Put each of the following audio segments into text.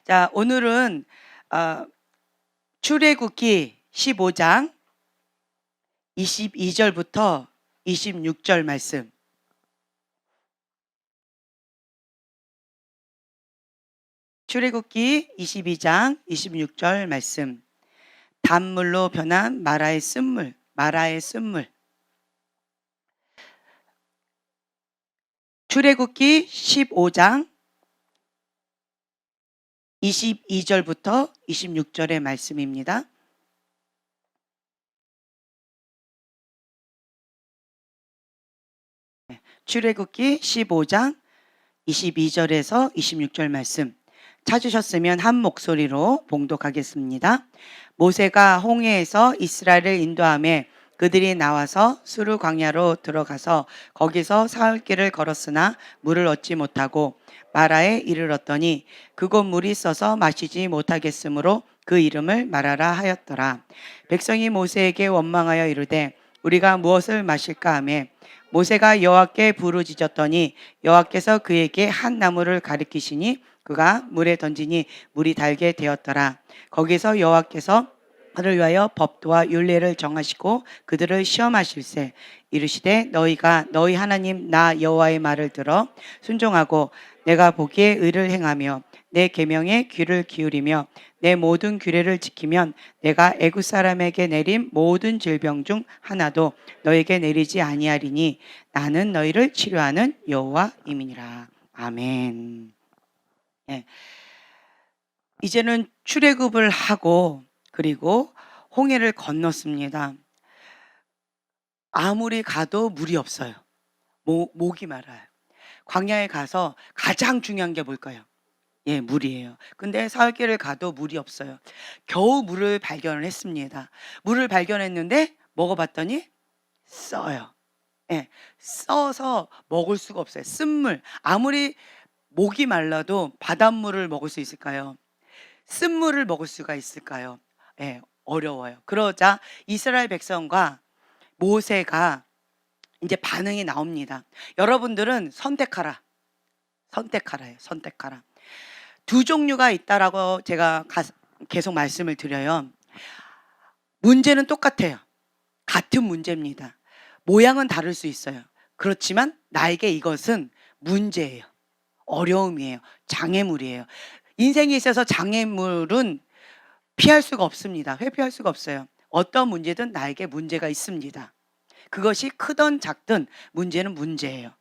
자, 오늘은 출애굽기 15장 22절부터 26절 말씀. 출애굽기 22장 26절 말씀. 단물로 변한 마라의 쓴물, 마라의 쓴물. 출애굽기 15장 22절부터 26절의 말씀입니다. 출애굽기 15장 22절에서 26절 말씀 찾으셨으면 한 목소리로 봉독하겠습니다. 모세가 홍해에서 이스라엘을 인도하며 그들이 나와서 수르 광야로 들어가서 거기서 사흘 길을 걸었으나 물을 얻지 못하고 마라에 이르렀더니 그곳 물이 써서 마시지 못하겠으므로 그 이름을 마라라 하였더라. 백성이 모세에게 원망하여 이르되 우리가 무엇을 마실까 하며 모세가 여호와께 부르짖었더니 여호와께서 그에게 한 나무를 가리키시니 그가 물에 던지니 물이 달게 되었더라. 거기서 여호와께서 그를 위하여 법도와 율례를 정하시고 그들을 시험하실세 이르시되 너희가 너희 하나님 나 여호와의 말을 들어 순종하고 내가 보기에 의를 행하며 내 계명에 귀를 기울이며 내 모든 규례를 지키면 내가 애굽 사람에게 내린 모든 질병 중 하나도 너에게 내리지 아니하리니 나는 너희를 치료하는 여호와임이니라. 아멘. 네. 이제는 출애굽을 하고 그리고 홍해를 건넜습니다. 아무리 가도 물이 없어요. 목이 말아요. 광야에 가서 가장 중요한 게 뭘까요? 예, 물이에요. 근데 사흘길을 가도 물이 없어요. 겨우 물을 발견을 했습니다. 물을 발견했는데 먹어봤더니 써요. 예, 써서 먹을 수가 없어요. 쓴물. 아무리 목이 말라도 바닷물을 먹을 수 있을까요? 쓴물을 먹을 수가 있을까요? 예, 어려워요. 그러자 이스라엘 백성과 모세가 이제 반응이 나옵니다. 여러분들은 선택하라. 선택하라예요. 선택하라. 두 종류가 있다라고 제가 계속 말씀을 드려요. 문제는 똑같아요. 같은 문제입니다. 모양은 다를 수 있어요. 그렇지만 나에게 이것은 문제예요. 어려움이에요. 장애물이에요. 인생에 있어서 장애물은 피할 수가 없습니다. 회피할 수가 없어요. 어떤 문제든 나에게 문제가 있습니다. 그것이 크든 작든 문제는 문제예요.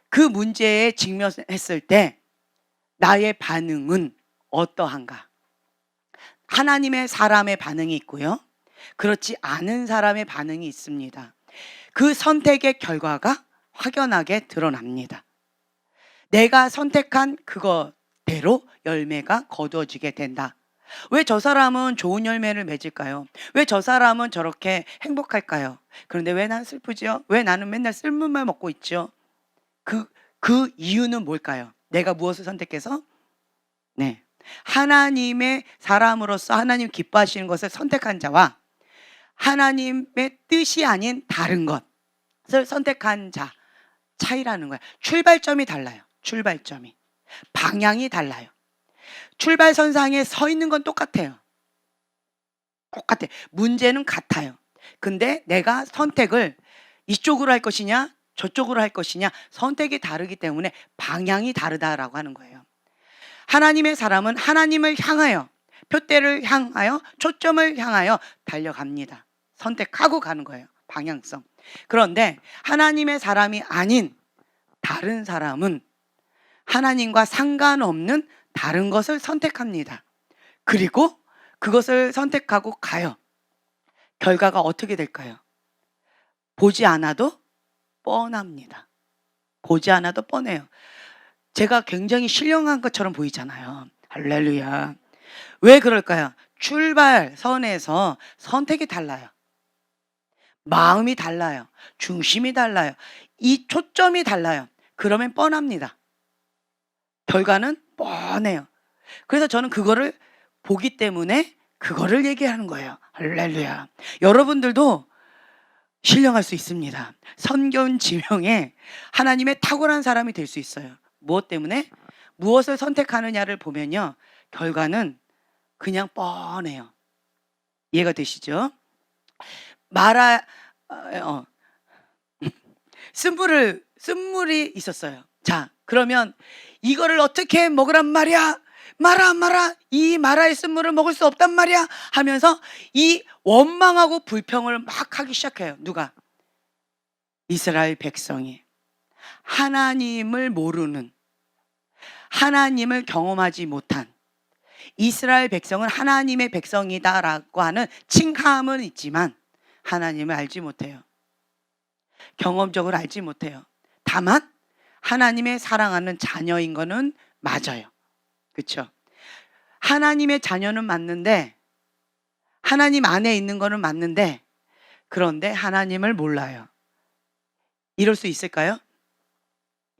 그 문제에 직면했을 때 나의 반응은 어떠한가? 하나님의 사람의 반응이 있고요. 그렇지 않은 사람의 반응이 있습니다. 그 선택의 결과가 확연하게 드러납니다. 내가 선택한 그것대로 열매가 거두어지게 된다. 왜 저 사람은 좋은 열매를 맺을까요? 왜 저 사람은 저렇게 행복할까요? 그런데 왜 난 슬프죠? 왜 나는 맨날 쓸물만 먹고 있죠? 그 이유는 뭘까요? 내가 무엇을 선택해서? 네. 하나님의 사람으로서 하나님 기뻐하시는 것을 선택한 자와 하나님의 뜻이 아닌 다른 것을 선택한 자 차이라는 거예요. 출발점이 달라요. 출발점이. 방향이 달라요. 출발선상에 서 있는 건 똑같아요. 똑같아요. 문제는 같아요. 근데 내가 선택을 이쪽으로 할 것이냐 저쪽으로 할 것이냐 선택이 다르기 때문에 방향이 다르다라고 하는 거예요. 하나님의 사람은 하나님을 향하여 표대를 향하여 초점을 향하여 달려갑니다. 선택하고 가는 거예요. 방향성. 그런데 하나님의 사람이 아닌 다른 사람은 하나님과 상관없는 다른 것을 선택합니다. 그리고 그것을 선택하고 가요. 결과가 어떻게 될까요? 보지 않아도 뻔합니다. 보지 않아도 뻔해요. 제가 굉장히 신령한 것처럼 보이잖아요. 할렐루야. 왜 그럴까요? 출발선에서 선택이 달라요. 마음이 달라요. 중심이 달라요. 이 초점이 달라요. 그러면 뻔합니다. 결과는 뻔해요. 그래서 저는 그거를 보기 때문에 그거를 얘기하는 거예요. 할렐루야. 여러분들도 신령할 수 있습니다. 선견 지명에 하나님의 탁월한 사람이 될 수 있어요. 무엇 때문에? 무엇을 선택하느냐를 보면요. 결과는 그냥 뻔해요. 이해가 되시죠? 마라 쓴물이 있었어요. 자, 그러면 이거를 어떻게 먹으란 말이야? 마라, 이 마라의 쓴물을 먹을 수 없단 말이야? 하면서 이 원망하고 불평을 막 하기 시작해요. 누가? 이스라엘 백성이. 하나님을 모르는, 하나님을 경험하지 못한 이스라엘 백성은 하나님의 백성이다라고 하는 칭함은 있지만 하나님을 알지 못해요. 경험적으로 알지 못해요. 다만 하나님의 사랑하는 자녀인 거는 맞아요. 그렇죠? 하나님의 자녀는 맞는데, 하나님 안에 있는 거는 맞는데, 그런데 하나님을 몰라요. 이럴 수 있을까요?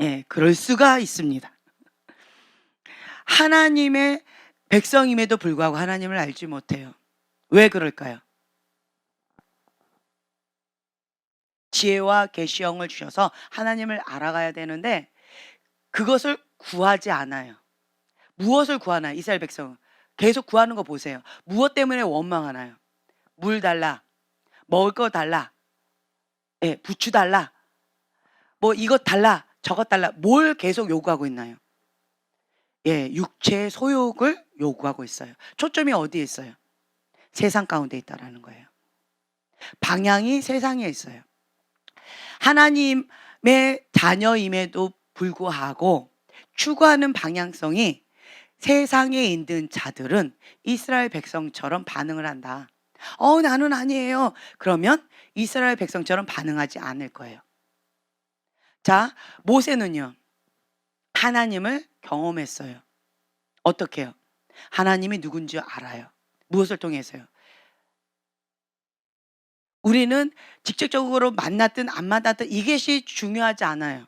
예, 그럴 수가 있습니다. 하나님의 백성임에도 불구하고 하나님을 알지 못해요. 왜 그럴까요? 지혜와 계시형을 주셔서 하나님을 알아가야 되는데 그것을 구하지 않아요. 무엇을 구하나요? 이스라엘 백성은 계속 구하는 거 보세요. 무엇 때문에 원망하나요? 물 달라, 먹을 거 달라, 예, 부추 달라, 뭐 이것 달라, 저것 달라, 뭘 계속 요구하고 있나요? 예, 육체의 소욕을 요구하고 있어요. 초점이 어디에 있어요? 세상 가운데 있다라는 거예요. 방향이 세상에 있어요. 하나님의 자녀임에도 불구하고 추구하는 방향성이 세상에 있는 자들은 이스라엘 백성처럼 반응을 한다. 나는 아니에요. 그러면 이스라엘 백성처럼 반응하지 않을 거예요. 자, 모세는요, 하나님을 경험했어요. 어떻게 해요? 하나님이 누군지 알아요. 무엇을 통해서요? 우리는 직접적으로 만났든 안 만났든 이것이 중요하지 않아요.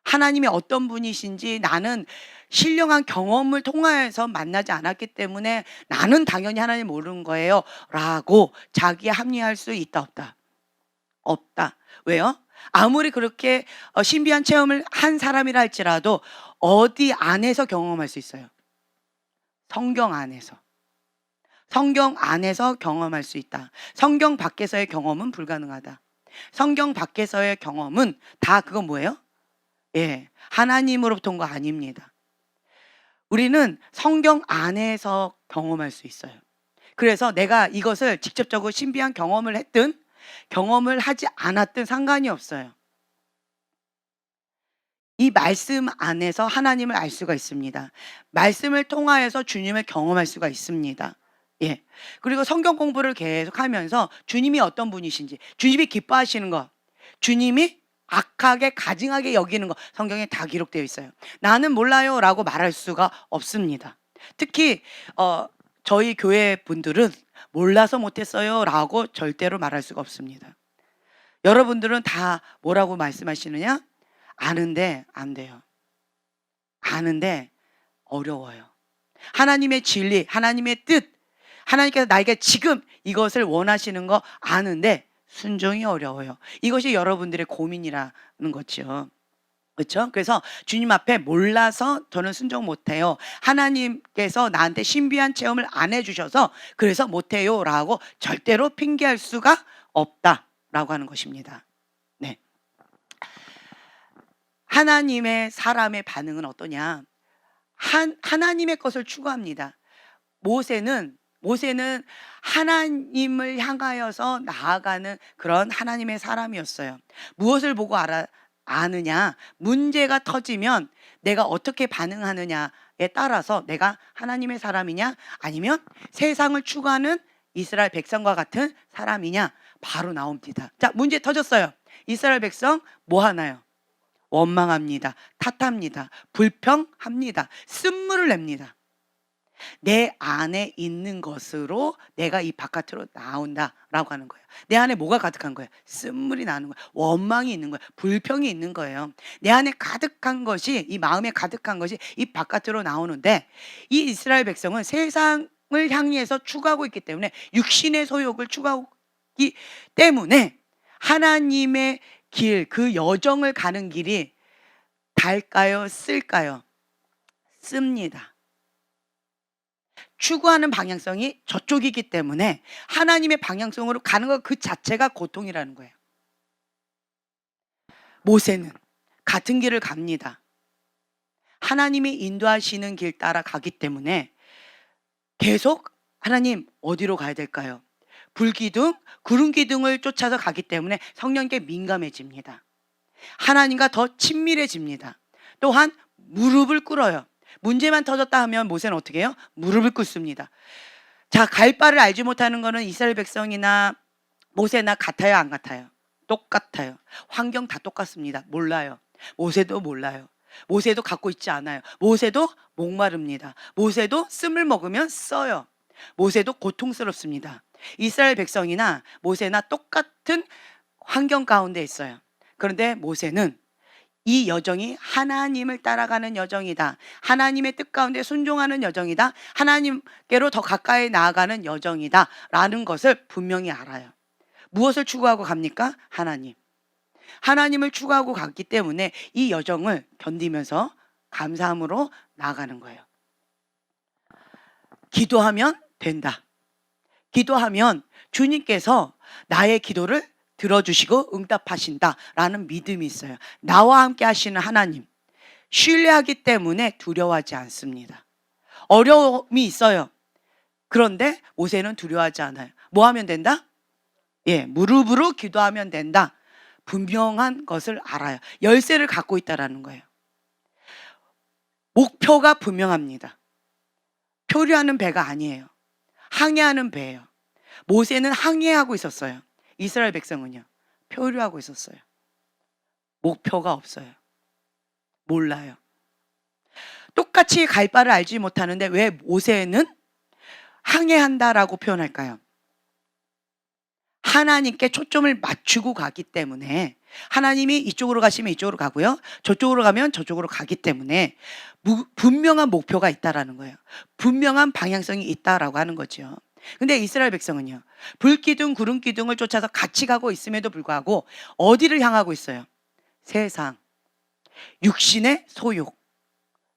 하나님이 어떤 분이신지 나는 신령한 경험을 통하여서 만나지 않았기 때문에 나는 당연히 하나님 모르는 거예요 라고 자기에 합리화할 수 있다 없다? 없다. 왜요? 아무리 그렇게 신비한 체험을 한 사람이라 할지라도 어디 안에서 경험할 수 있어요? 성경 안에서. 성경 안에서 경험할 수 있다. 성경 밖에서의 경험은 불가능하다. 성경 밖에서의 경험은 다 그건 뭐예요? 예, 하나님으로부터 온 거 아닙니다. 우리는 성경 안에서 경험할 수 있어요. 그래서 내가 이것을 직접적으로 신비한 경험을 했든 경험을 하지 않았든 상관이 없어요. 이 말씀 안에서 하나님을 알 수가 있습니다. 말씀을 통하여서 주님을 경험할 수가 있습니다. 예. 그리고 성경 공부를 계속하면서 주님이 어떤 분이신지, 주님이 기뻐하시는 것, 주님이 악하게 가증하게 여기는 것 성경에 다 기록되어 있어요. 나는 몰라요 라고 말할 수가 없습니다. 특히 저희 교회 분들은 몰라서 못했어요 라고 절대로 말할 수가 없습니다. 여러분들은 다 뭐라고 말씀하시느냐? 아는데 안 돼요. 아는데 어려워요. 하나님의 진리, 하나님의 뜻, 하나님께서 나에게 지금 이것을 원하시는 거 아는데 순종이 어려워요. 이것이 여러분들의 고민이라는 거죠. 그렇죠? 그래서 주님 앞에 몰라서 저는 순종 못해요. 하나님께서 나한테 신비한 체험을 안 해주셔서 그래서 못해요 라고 절대로 핑계할 수가 없다라고 하는 것입니다. 네. 하나님의 사람의 반응은 어떠냐? 하나님의 것을 추구합니다. 모세는 하나님을 향하여서 나아가는 그런 하나님의 사람이었어요. 무엇을 보고 아느냐? 문제가 터지면 내가 어떻게 반응하느냐에 따라서 내가 하나님의 사람이냐 아니면 세상을 추구하는 이스라엘 백성과 같은 사람이냐 바로 나옵니다. 자, 문제 터졌어요. 이스라엘 백성 뭐 하나요? 원망합니다. 탓합니다. 불평합니다. 쓴물을 냅니다. 내 안에 있는 것으로 내가 이 바깥으로 나온다라고 하는 거예요. 내 안에 뭐가 가득한 거예요? 쓴물이 나는 거예요. 원망이 있는 거예요. 불평이 있는 거예요. 내 안에 가득한 것이, 이 마음에 가득한 것이 이 바깥으로 나오는데 이 이스라엘 백성은 세상을 향해서 추구하고 있기 때문에 육신의 소욕을 추구하기 때문에 하나님의 길, 그 여정을 가는 길이 달까요? 쓸까요? 씁니다. 추구하는 방향성이 저쪽이기 때문에 하나님의 방향성으로 가는 것 그 자체가 고통이라는 거예요. 모세는 같은 길을 갑니다. 하나님이 인도하시는 길 따라 가기 때문에 계속 하나님 어디로 가야 될까요? 불기둥, 구름기둥을 쫓아서 가기 때문에 성령께 민감해집니다. 하나님과 더 친밀해집니다. 또한 무릎을 꿇어요. 문제만 터졌다 하면 모세는 어떻게 해요? 무릎을 꿇습니다. 자, 갈 바를 알지 못하는 거는 이스라엘 백성이나 모세나 같아요, 안 같아요? 똑같아요. 환경 다 똑같습니다. 몰라요. 모세도 몰라요. 모세도 갖고 있지 않아요. 모세도 목마릅니다. 모세도 씀을 먹으면 써요. 모세도 고통스럽습니다. 이스라엘 백성이나 모세나 똑같은 환경 가운데 있어요. 그런데 모세는 이 여정이 하나님을 따라가는 여정이다. 하나님의 뜻 가운데 순종하는 여정이다. 하나님께로 더 가까이 나아가는 여정이다. 라는 것을 분명히 알아요. 무엇을 추구하고 갑니까? 하나님. 하나님을 추구하고 갔기 때문에 이 여정을 견디면서 감사함으로 나아가는 거예요. 기도하면 된다. 기도하면 주님께서 나의 기도를 들어주시고 응답하신다라는 믿음이 있어요. 나와 함께 하시는 하나님. 신뢰하기 때문에 두려워하지 않습니다. 어려움이 있어요. 그런데 모세는 두려워하지 않아요. 뭐 하면 된다? 무릎으로 기도하면 된다. 분명한 것을 알아요. 열쇠를 갖고 있다라는 거예요. 목표가 분명합니다. 표류하는 배가 아니에요. 항해하는 배예요. 모세는 항해하고 있었어요. 이스라엘 백성은요, 표류하고 있었어요. 목표가 없어요. 몰라요. 똑같이 갈 바를 알지 못하는데 왜 모세는 항해한다라고 표현할까요? 하나님께 초점을 맞추고 가기 때문에, 하나님이 이쪽으로 가시면 이쪽으로 가고요, 저쪽으로 가면 저쪽으로 가기 때문에 분명한 목표가 있다라는 거예요. 분명한 방향성이 있다라고 하는 거죠. 근데 이스라엘 백성은요, 불기둥, 구름기둥을 쫓아서 같이 가고 있음에도 불구하고 어디를 향하고 있어요? 세상, 육신의 소욕,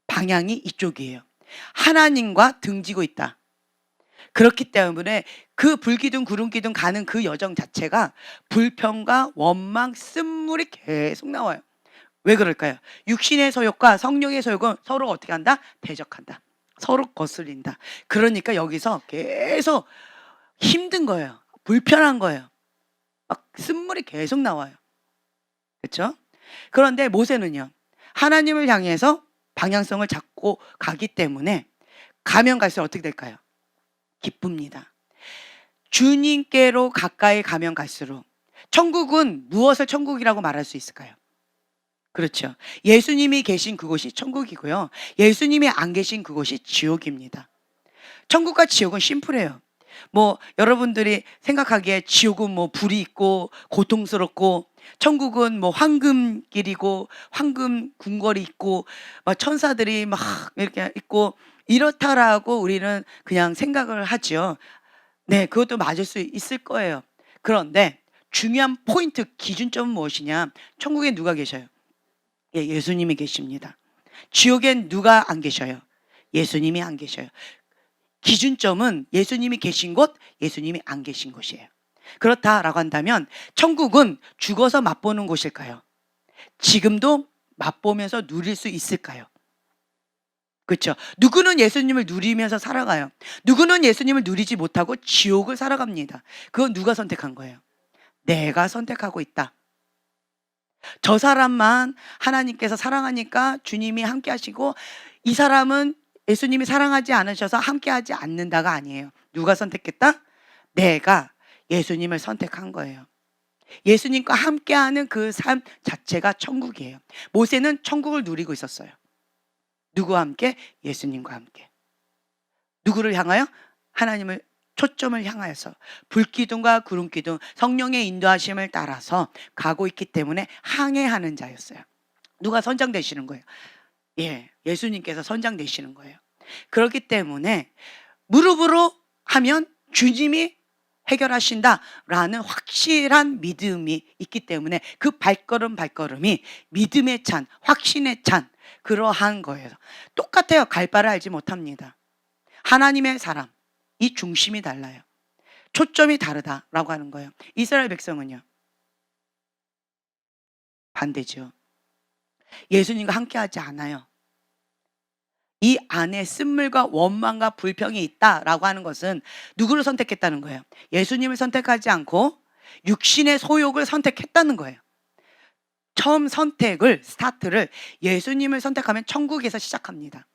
방향이 이쪽이에요. 하나님과 등지고 있다. 그렇기 때문에 그 불기둥, 구름기둥 가는 그 여정 자체가 불평과 원망, 쓴물이 계속 나와요. 왜 그럴까요? 육신의 소욕과 성령의 소욕은 서로 어떻게 한다? 대적한다. 서로 거슬린다. 그러니까 여기서 계속 힘든 거예요. 불편한 거예요. 막 쓴물이 계속 나와요. 그렇죠? 그런데 모세는요, 하나님을 향해서 방향성을 잡고 가기 때문에 가면 갈수록 어떻게 될까요? 기쁩니다. 주님께로 가까이 가면 갈수록, 천국은 무엇을 천국이라고 말할 수 있을까요? 그렇죠. 예수님이 계신 그곳이 천국이고요, 예수님이 안 계신 그곳이 지옥입니다. 천국과 지옥은 심플해요. 뭐 여러분들이 생각하기에 지옥은 뭐 불이 있고 고통스럽고, 천국은 뭐 황금길이고 황금 궁궐이 있고 막 천사들이 막 이렇게 있고 이렇다라고 우리는 그냥 생각을 하죠. 네, 그것도 맞을 수 있을 거예요. 그런데 중요한 포인트, 기준점은 무엇이냐? 천국에 누가 계셔요? 예수님이 계십니다. 지옥엔 누가 안 계셔요? 예수님이 안 계셔요. 기준점은 예수님이 계신 곳, 예수님이 안 계신 곳이에요. 그렇다라고 한다면 천국은 죽어서 맛보는 곳일까요? 지금도 맛보면서 누릴 수 있을까요? 그렇죠. 누구는 예수님을 누리면서 살아가요. 누구는 예수님을 누리지 못하고 지옥을 살아갑니다. 그건 누가 선택한 거예요? 내가 선택하고 있다. 저 사람만 하나님께서 사랑하니까 주님이 함께 하시고, 이 사람은 예수님이 사랑하지 않으셔서 함께 하지 않는다가 아니에요. 누가 선택했다? 내가 예수님을 선택한 거예요. 예수님과 함께하는 그 삶 자체가 천국이에요. 모세는 천국을 누리고 있었어요. 누구와 함께? 예수님과 함께. 누구를 향하여? 하나님을 초점을 향하여서 불기둥과 구름기둥, 성령의 인도하심을 따라서 가고 있기 때문에 항해하는 자였어요. 누가 선장되시는 거예요? 예수님께서 선장되시는 거예요. 그렇기 때문에 무릎으로 하면 주님이 해결하신다라는 확실한 믿음이 있기 때문에 그 발걸음이 믿음의 찬, 확신의 찬, 그러한 거예요. 똑같아요. 갈 바를 알지 못합니다. 하나님의 사람, 이 중심이 달라요. 초점이 다르다라고 하는 거예요. 이스라엘 백성은요, 반대죠. 예수님과 함께하지 않아요. 이 안에 쓴물과 원망과 불평이 있다라고 하는 것은 누구를 선택했다는 거예요? 예수님을 선택하지 않고 육신의 소욕을 선택했다는 거예요. 처음 선택을, 스타트를 예수님을 선택하면 천국에서 시작합니다.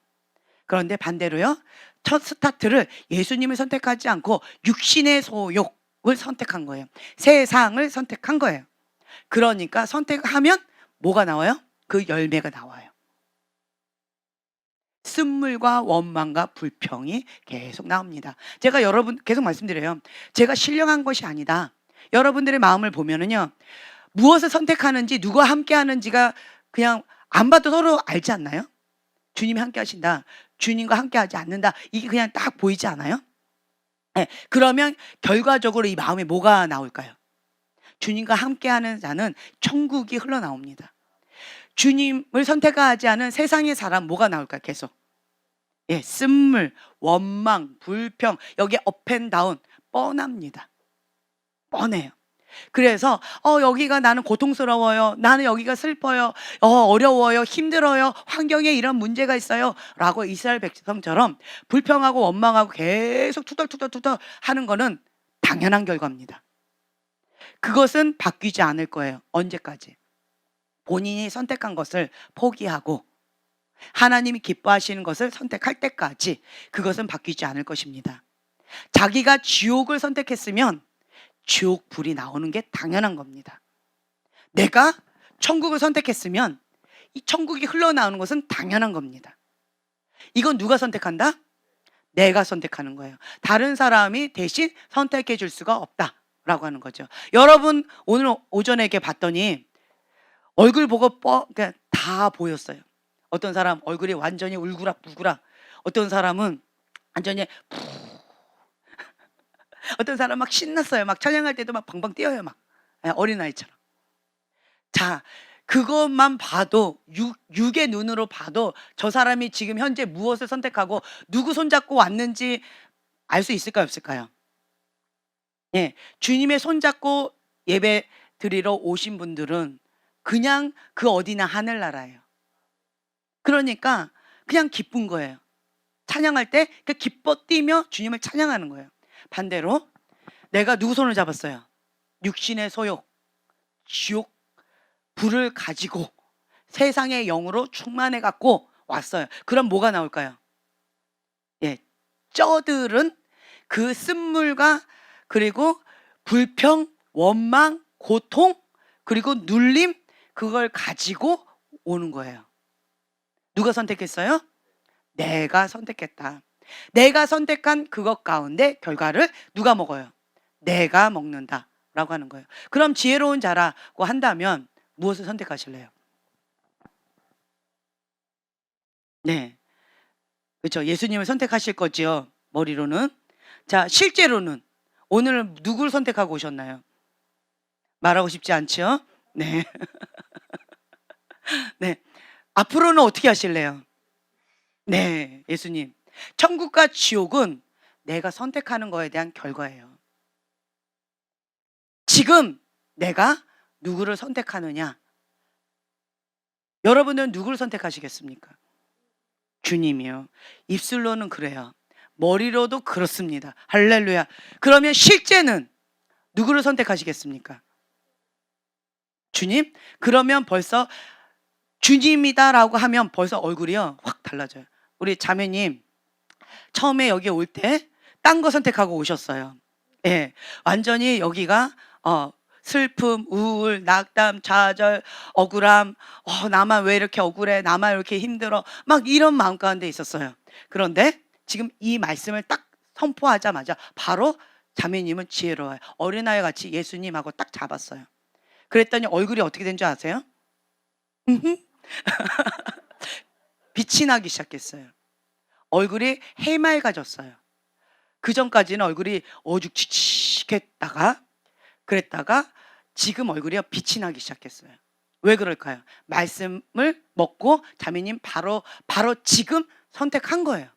그런데 반대로요, 첫 스타트를 예수님을 선택하지 않고 육신의 소욕을 선택한 거예요. 세상을 선택한 거예요. 그러니까 선택하면 뭐가 나와요? 그 열매가 나와요. 쓴물과 원망과 불평이 계속 나옵니다. 제가 여러분 계속 말씀드려요. 제가 신령한 것이 아니다. 여러분들의 마음을 보면은요, 무엇을 선택하는지, 누가 함께 하는지가 그냥 안 봐도 서로 알지 않나요? 주님이 함께 하신다, 주님과 함께 하지 않는다, 이게 그냥 딱 보이지 않아요? 네, 그러면 결과적으로 이 마음에 뭐가 나올까요? 주님과 함께 하는 자는 천국이 흘러나옵니다. 주님을 선택하지 않은 세상의 사람 뭐가 나올까요? 계속. 예, 쓴물, 원망, 불평, 여기에 업앤다운 뻔합니다. 뻔해요. 그래서 여기가 나는 고통스러워요. 나는 여기가 슬퍼요. 어려워요. 힘들어요. 환경에 이런 문제가 있어요. 라고 이스라엘 백성처럼 불평하고 원망하고 계속 투덜투덜 하는 거는 당연한 결과입니다. 그것은 바뀌지 않을 거예요. 언제까지? 본인이 선택한 것을 포기하고 하나님이 기뻐하시는 것을 선택할 때까지 그것은 바뀌지 않을 것입니다. 자기가 지옥을 선택했으면 지옥 불이 나오는 게 당연한 겁니다. 내가 천국을 선택했으면 이 천국이 흘러나오는 것은 당연한 겁니다. 이건 누가 선택한다? 내가 선택하는 거예요. 다른 사람이 대신 선택해 줄 수가 없다라고 하는 거죠. 여러분 오늘 오전에 이렇게 봤더니 얼굴 보고 그냥 다 보였어요. 어떤 사람 얼굴이 완전히 울그락불그락, 어떤 사람은 완전히 어떤 사람 막 신났어요. 막 찬양할 때도 막 방방 뛰어요. 막 어린아이처럼. 자, 그것만 봐도 육의 눈으로 봐도 저 사람이 지금 현재 무엇을 선택하고 누구 손잡고 왔는지 알 수 있을까요? 없을까요? 예, 주님의 손잡고 예배 드리러 오신 분들은 그냥 그 어디나 하늘나라예요. 그러니까 그냥 기쁜 거예요. 찬양할 때 그 기뻐 뛰며 주님을 찬양하는 거예요. 반대로 내가 누구 손을 잡았어요? 육신의 소욕, 지옥 불을 가지고 세상의 영으로 충만해 갖고 왔어요. 그럼 뭐가 나올까요? 예, 쩌들은 그 쓴물과 그리고 불평, 원망, 고통, 그리고 눌림, 그걸 가지고 오는 거예요. 누가 선택했어요? 내가 선택했다. 내가 선택한 그것 가운데 결과를 누가 먹어요? 내가 먹는다 라고 하는 거예요. 그럼 지혜로운 자라고 한다면 무엇을 선택하실래요? 네, 그렇죠. 예수님을 선택하실 거지요, 머리로는. 자, 실제로는 오늘 누구를 선택하고 오셨나요? 말하고 싶지 않죠? 네. 네. 앞으로는 어떻게 하실래요? 네, 예수님. 천국과 지옥은 내가 선택하는 거에 대한 결과예요. 지금 내가 누구를 선택하느냐? 여러분은 누구를 선택하시겠습니까? 주님이요. 입술로는 그래요. 머리로도 그렇습니다. 할렐루야. 그러면 실제는 누구를 선택하시겠습니까? 주님? 그러면 벌써 주님이다라고 하면 벌써 얼굴이요 확 달라져요. 우리 자매님 처음에 여기 올 때 딴 거 선택하고 오셨어요. 예, 완전히 여기가 슬픔, 우울, 낙담, 좌절, 억울함, 나만 왜 이렇게 억울해, 나만 왜 이렇게 힘들어, 막 이런 마음 가운데 있었어요. 그런데 지금 이 말씀을 딱 선포하자마자 바로 자매님은 지혜로워요. 어린아이 같이 예수님하고 딱 잡았어요. 그랬더니 얼굴이 어떻게 된 줄 아세요? 빛이 나기 시작했어요. 얼굴이 해맑아졌어요. 그 전까지는 얼굴이 어죽칙칙했다가 그랬다가 지금 얼굴이 빛이 나기 시작했어요. 왜 그럴까요? 말씀을 먹고 자매님 바로 지금 선택한 거예요.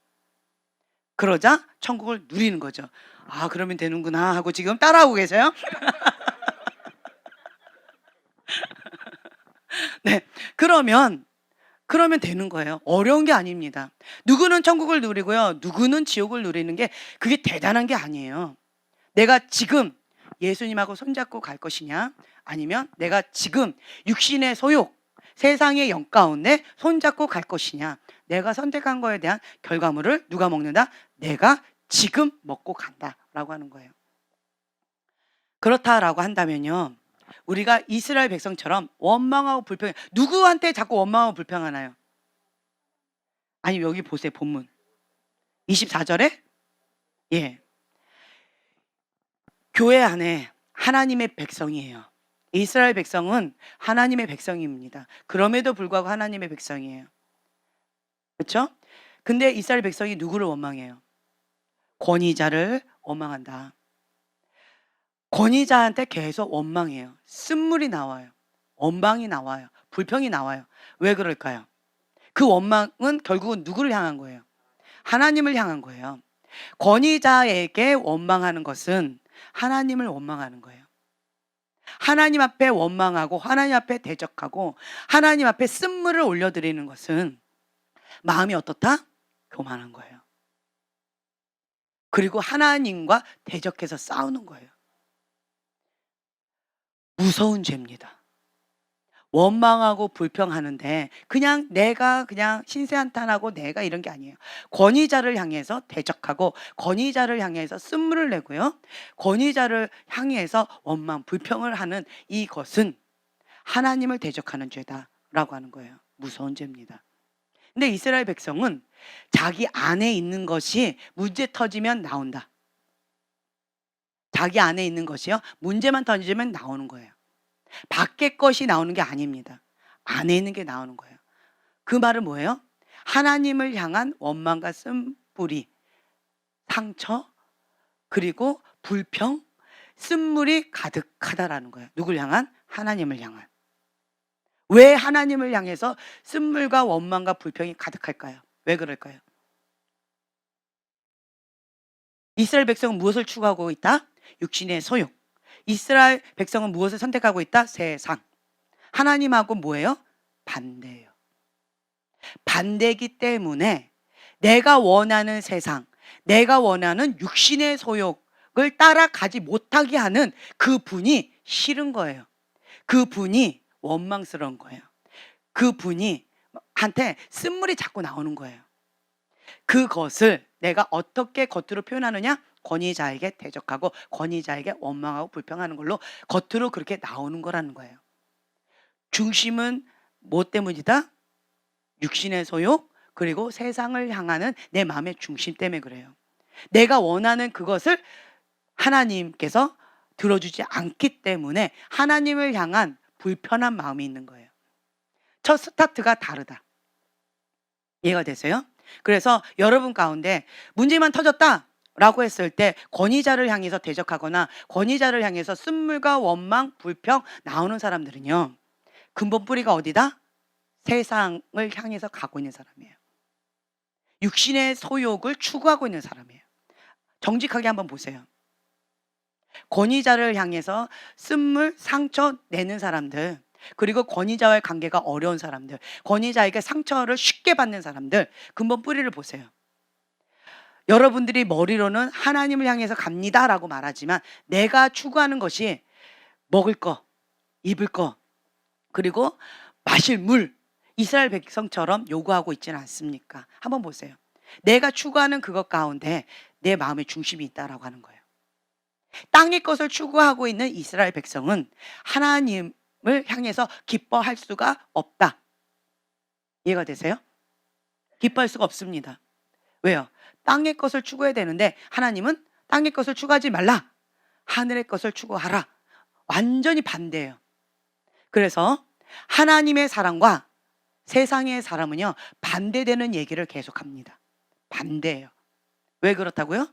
그러자 천국을 누리는 거죠. 아, 그러면 되는구나 하고 지금 따라하고 계세요? 네. 그러면 되는 거예요. 어려운 게 아닙니다. 누구는 천국을 누리고요. 누구는 지옥을 누리는 게 그게 대단한 게 아니에요. 내가 지금 예수님하고 손잡고 갈 것이냐, 아니면 내가 지금 육신의 소욕, 세상의 영 가운데 손잡고 갈 것이냐, 내가 선택한 거에 대한 결과물을 누가 먹는다? 내가 지금 먹고 간다라고 하는 거예요. 그렇다라고 한다면요, 우리가 이스라엘 백성처럼 원망하고 불평해. 누구한테 자꾸 원망하고 불평하나요? 아니, 여기 보세요. 본문 24절에 예, 교회 안에 하나님의 백성이에요. 이스라엘 백성은 하나님의 백성입니다. 그럼에도 불구하고 하나님의 백성이에요. 그렇죠? 근데 이스라엘 백성이 누구를 원망해요? 권위자를 원망한다. 권위자한테 계속 원망해요. 쓴물이 나와요. 원망이 나와요. 불평이 나와요. 왜 그럴까요? 그 원망은 결국은 누구를 향한 거예요? 하나님을 향한 거예요. 권위자에게 원망하는 것은 하나님을 원망하는 거예요. 하나님 앞에 원망하고 하나님 앞에 대적하고 하나님 앞에 쓴물을 올려드리는 것은 마음이 어떻다? 교만한 거예요. 그리고 하나님과 대적해서 싸우는 거예요. 무서운 죄입니다. 원망하고 불평하는데 그냥 내가 그냥 신세한탄하고 내가 이런 게 아니에요. 권위자를 향해서 대적하고 권위자를 향해서 쓴물을 내고요. 권위자를 향해서 원망, 불평을 하는 이것은 하나님을 대적하는 죄다라고 하는 거예요. 무서운 죄입니다. 근데 이스라엘 백성은 자기 안에 있는 것이 문제 터지면 나온다. 자기 안에 있는 것이요, 문제만 터지면 나오는 거예요. 밖에 것이 나오는 게 아닙니다. 안에 있는 게 나오는 거예요. 그 말은 뭐예요? 하나님을 향한 원망과 쓴뿌리, 상처, 그리고 불평, 쓴물이 가득하다라는 거예요. 누굴 향한? 하나님을 향한. 왜 하나님을 향해서 쓴물과 원망과 불평이 가득할까요? 왜 그럴까요? 이스라엘 백성은 무엇을 추구하고 있다? 육신의 소욕. 이스라엘 백성은 무엇을 선택하고 있다? 세상. 하나님하고 뭐예요? 반대예요. 반대이기 때문에 내가 원하는 세상, 내가 원하는 육신의 소욕을 따라가지 못하게 하는 그 분이 싫은 거예요. 그 분이 원망스러운 거예요. 그 분이 한테 쓴물이 자꾸 나오는 거예요. 그것을 내가 어떻게 겉으로 표현하느냐? 권위자에게 대적하고 권위자에게 원망하고 불평하는 걸로 겉으로 그렇게 나오는 거라는 거예요. 중심은 뭐 때문이다? 육신의 소욕, 그리고 세상을 향하는 내 마음의 중심 때문에 그래요. 내가 원하는 그것을 하나님께서 들어주지 않기 때문에 하나님을 향한 불편한 마음이 있는 거예요. 첫 스타트가 다르다. 이해가 되세요? 그래서 여러분 가운데 문제만 터졌다 라고 했을 때 권위자를 향해서 대적하거나 권위자를 향해서 쓴물과 원망, 불평 나오는 사람들은요, 근본 뿌리가 어디다? 세상을 향해서 가고 있는 사람이에요. 육신의 소욕을 추구하고 있는 사람이에요. 정직하게 한번 보세요. 권위자를 향해서 쓴물, 상처 내는 사람들, 그리고 권위자와의 관계가 어려운 사람들, 권위자에게 상처를 쉽게 받는 사람들, 근본 뿌리를 보세요. 여러분들이 머리로는 하나님을 향해서 갑니다라고 말하지만 내가 추구하는 것이 먹을 거, 입을 거, 그리고 마실 물, 이스라엘 백성처럼 요구하고 있지는 않습니까? 한번 보세요. 내가 추구하는 그것 가운데 내 마음의 중심이 있다라고 하는 거예요. 땅의 것을 추구하고 있는 이스라엘 백성은 하나님을 향해서 기뻐할 수가 없다. 이해가 되세요? 기뻐할 수가 없습니다. 왜요? 땅의 것을 추구해야 되는데 하나님은 땅의 것을 추구하지 말라. 하늘의 것을 추구하라. 완전히 반대예요. 그래서 하나님의 사랑과 세상의 사람은요, 반대되는 얘기를 계속합니다. 반대예요. 왜 그렇다고요?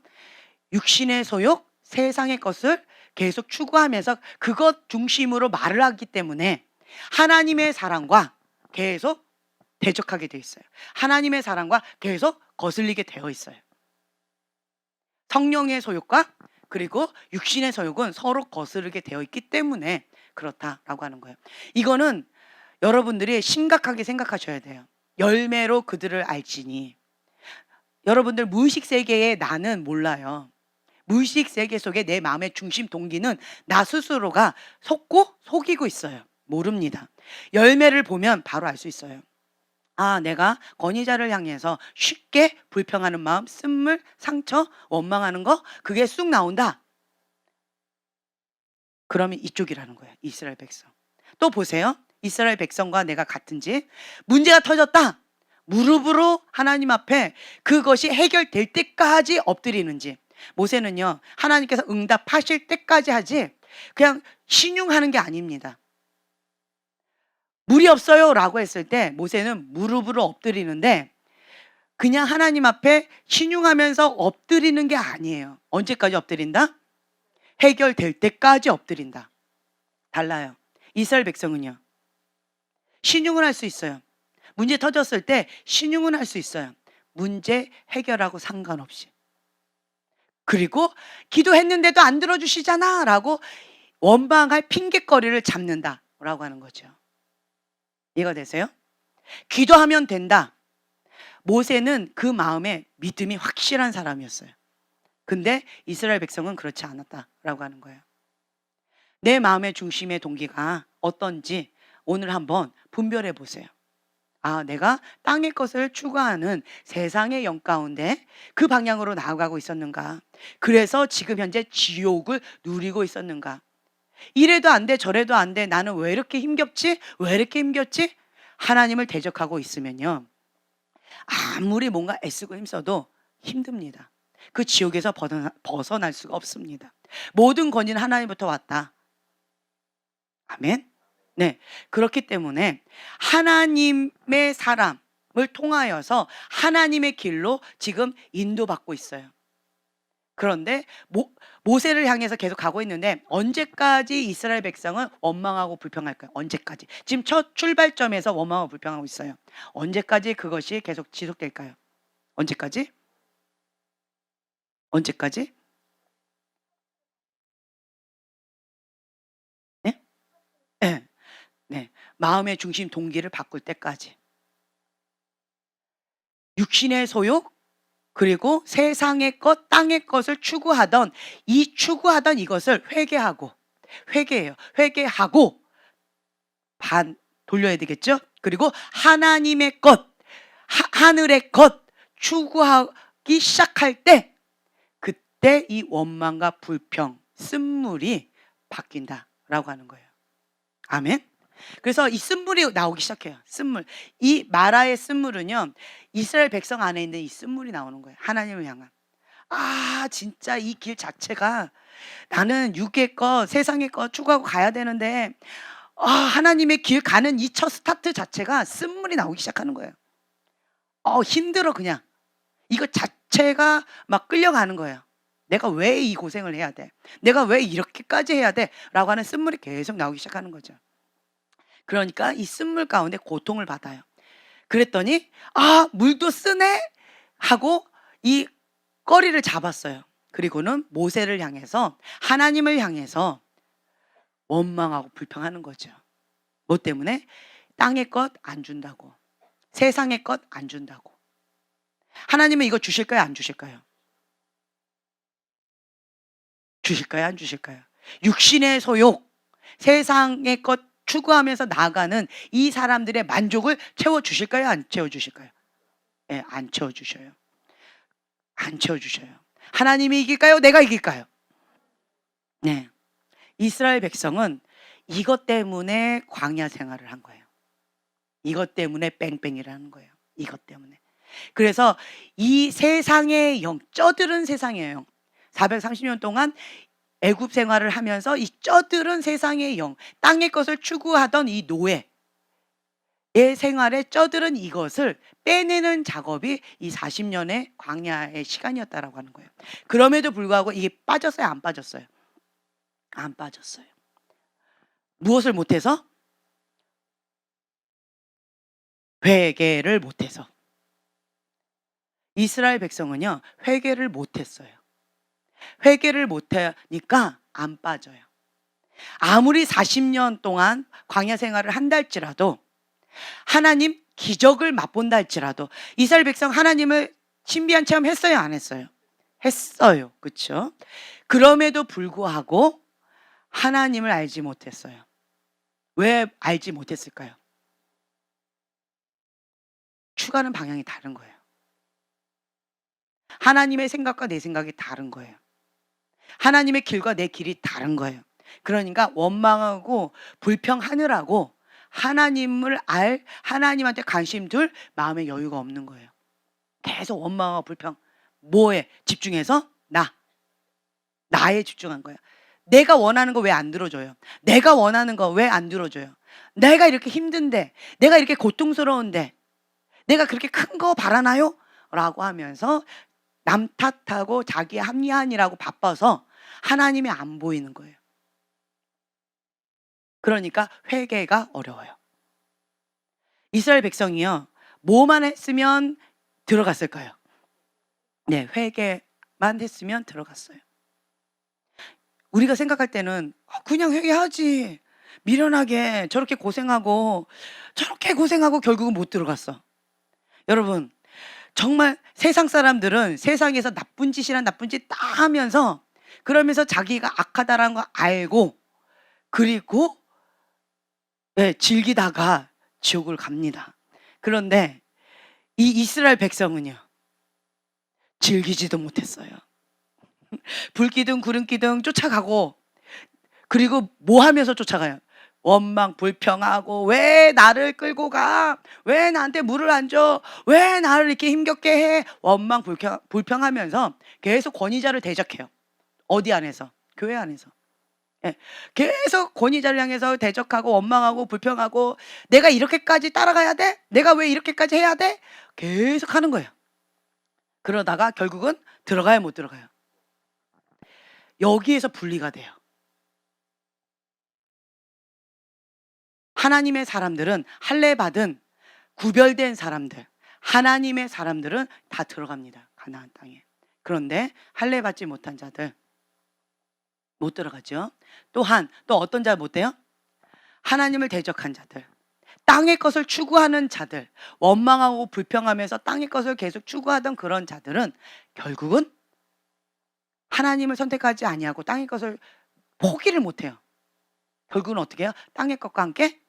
육신의 소욕, 세상의 것을 계속 추구하면서 그것 중심으로 말을 하기 때문에 하나님의 사랑과 계속 대적하게 돼 있어요. 하나님의 사랑과 계속 거슬리게 되어 있어요. 성령의 소욕과 그리고 육신의 소욕은 서로 거스르게 되어 있기 때문에 그렇다라고 하는 거예요. 이거는 여러분들이 심각하게 생각하셔야 돼요. 열매로 그들을 알지니. 여러분들 무의식 세계의 나는 몰라요. 무의식 세계 속에 내 마음의 중심 동기는 나 스스로가 속고 속이고 있어요. 모릅니다. 열매를 보면 바로 알 수 있어요. 아, 내가 권위자를 향해서 쉽게 불평하는 마음, 쓴물, 상처, 원망하는 거 그게 쑥 나온다. 그러면 이쪽이라는 거예요. 이스라엘 백성. 또 보세요. 이스라엘 백성과 내가 같은지. 문제가 터졌다. 무릎으로 하나님 앞에 그것이 해결될 때까지 엎드리는지. 모세는요, 하나님께서 응답하실 때까지 하지 그냥 신용하는 게 아닙니다. 물이 없어요 라고 했을 때 모세는 무릎으로 엎드리는데 그냥 하나님 앞에 신용하면서 엎드리는 게 아니에요. 언제까지 엎드린다? 해결될 때까지 엎드린다. 달라요. 이스라엘 백성은요, 신용을 할 수 있어요. 문제 터졌을 때 신용은 할 수 있어요. 문제 해결하고 상관없이. 그리고 기도했는데도 안 들어주시잖아 라고 원망할 핑계거리를 잡는다 라고 하는 거죠. 이해가 되세요? 기도하면 된다. 모세는 그 마음에 믿음이 확실한 사람이었어요. 근데 이스라엘 백성은 그렇지 않았다라고 하는 거예요. 내 마음의 중심의 동기가 어떤지 오늘 한번 분별해 보세요. 아, 내가 땅의 것을 추구하는 세상의 영 가운데 그 방향으로 나아가고 있었는가? 그래서 지금 현재 지옥을 누리고 있었는가? 이래도 안 돼, 저래도 안 돼. 나는 왜 이렇게 힘겹지? 왜 이렇게 힘겹지? 하나님을 대적하고 있으면요, 아무리 뭔가 애쓰고 힘써도 힘듭니다. 그 지옥에서 벗어날 수가 없습니다. 모든 권위는 하나님부터 왔다. 아멘. 네. 그렇기 때문에 하나님의 사람을 통하여서 하나님의 길로 지금 인도받고 있어요. 그런데 모세를 향해서 계속 가고 있는데 언제까지 이스라엘 백성은 원망하고 불평할까요? 언제까지? 지금 첫 출발점에서 원망하고 불평하고 있어요. 언제까지 그것이 계속 지속될까요? 언제까지? 언제까지? 네? 네. 네. 마음의 중심 동기를 바꿀 때까지. 육신의 소욕, 그리고 세상의 것, 땅의 것을 추구하던 이것을 회개해요. 회개하고 반 돌려야 되겠죠? 그리고 하나님의 것, 하늘의 것 추구하기 시작할 때 그때 이 원망과 불평, 쓴물이 바뀐다라고 하는 거예요. 아멘. 그래서 이 쓴물이 나오기 시작해요. 쓴물. 이 마라의 쓴물은요, 이스라엘 백성 안에 있는 이 쓴물이 나오는 거예요. 하나님을 향한. 아, 진짜 이 길 자체가 나는 육의 것, 세상의 것 추구하고 가야 되는데, 아, 하나님의 길 가는 이 첫 스타트 자체가 쓴물이 나오기 시작하는 거예요. 힘들어, 그냥. 이거 자체가 막 끌려가는 거예요. 내가 왜 이 고생을 해야 돼? 내가 왜 이렇게까지 해야 돼? 라고 하는 쓴물이 계속 나오기 시작하는 거죠. 그러니까 이 쓴물 가운데 고통을 받아요. 그랬더니 아, 물도 쓰네 하고 이 꺼리를 잡았어요. 그리고는 모세를 향해서 하나님을 향해서 원망하고 불평하는 거죠. 뭐 때문에? 땅의 것 안 준다고, 세상의 것 안 준다고. 하나님은 이거 주실까요, 안 주실까요? 주실까요, 안 주실까요? 육신의 소욕, 세상의 것 추구하면서 나아가는 이 사람들의 만족을 채워주실까요, 안 채워주실까요? 네, 안 채워주셔요. 안 채워주셔요. 하나님이 이길까요, 내가 이길까요? 네. 이스라엘 백성은 이것 때문에 광야 생활을 한 거예요. 이것 때문에 뺑뺑이라는 거예요. 이것 때문에. 그래서 이 세상의 영, 쩌들은 세상의 영, 430년 동안 애굽 생활을 하면서 이 쩌들은 세상의 영, 땅의 것을 추구하던 이 노예의 생활에 쩌들은 이것을 빼내는 작업이 이 40년의 광야의 시간이었다라고 하는 거예요. 그럼에도 불구하고 이게 빠졌어요, 안 빠졌어요? 안 빠졌어요. 무엇을 못해서? 회개를 못해서. 이스라엘 백성은요, 회개를 못했어요. 회개를 못하니까 안 빠져요. 아무리 40년 동안 광야 생활을 한다 할지라도, 하나님 기적을 맛본다 할지라도, 이스라엘 백성 하나님을 신비한 체험 했어요, 안 했어요? 했어요. 그렇죠? 그럼에도 불구하고 하나님을 알지 못했어요. 왜 알지 못했을까요? 추구하는 방향이 다른 거예요. 하나님의 생각과 내 생각이 다른 거예요. 하나님의 길과 내 길이 다른 거예요. 그러니까 원망하고 불평하느라고 하나님을 알, 하나님한테 관심 둘 마음의 여유가 없는 거예요. 계속 원망하고 불평. 뭐에 집중해서? 나에 집중한 거야. 내가 원하는 거 왜 안 들어줘요? 내가 원하는 거 왜 안 들어줘요? 내가 이렇게 힘든데, 내가 이렇게 고통스러운데, 내가 그렇게 큰 거 바라나요? 라고 하면서 남 탓하고 자기 합리화하느라고 바빠서 하나님이 안 보이는 거예요. 그러니까 회개가 어려워요. 이스라엘 백성이요, 뭐만 했으면 들어갔을까요? 네, 회개만 했으면 들어갔어요. 우리가 생각할 때는 그냥 회개하지, 미련하게 저렇게 고생하고 결국은 못 들어갔어. 여러분, 정말 세상 사람들은 세상에서 나쁜 짓이란 나쁜 짓 다 하면서, 그러면서 자기가 악하다라는 거 알고, 그리고 즐기다가 지옥을 갑니다. 그런데 이 이스라엘 백성은요, 즐기지도 못했어요. 불기둥 구름기둥 쫓아가고, 그리고 뭐 하면서 쫓아가요? 원망 불평하고, 왜 나를 끌고 가? 왜 나한테 물을 안 줘? 왜 나를 이렇게 힘겹게 해? 원망 불평하면서 계속 권위자를 대적해요. 어디 안에서? 교회 안에서. 예, 계속 권위자를 향해서 대적하고 원망하고 불평하고, 내가 이렇게까지 따라가야 돼? 내가 왜 이렇게까지 해야 돼? 계속 하는 거예요. 그러다가 결국은 들어가요, 못 들어가요? 여기에서 분리가 돼요. 하나님의 사람들은, 할례 받은 구별된 사람들, 하나님의 사람들은 다 들어갑니다, 가나안 땅에. 그런데 할례 받지 못한 자들 못 들어가죠. 또한 또 어떤 자 못 돼요? 하나님을 대적한 자들, 땅의 것을 추구하는 자들, 원망하고 불평하면서 땅의 것을 계속 추구하던 그런 자들은 결국은 하나님을 선택하지 아니하고 땅의 것을 포기를 못해요. 결국은 어떻게 해요? 땅의 것과 함께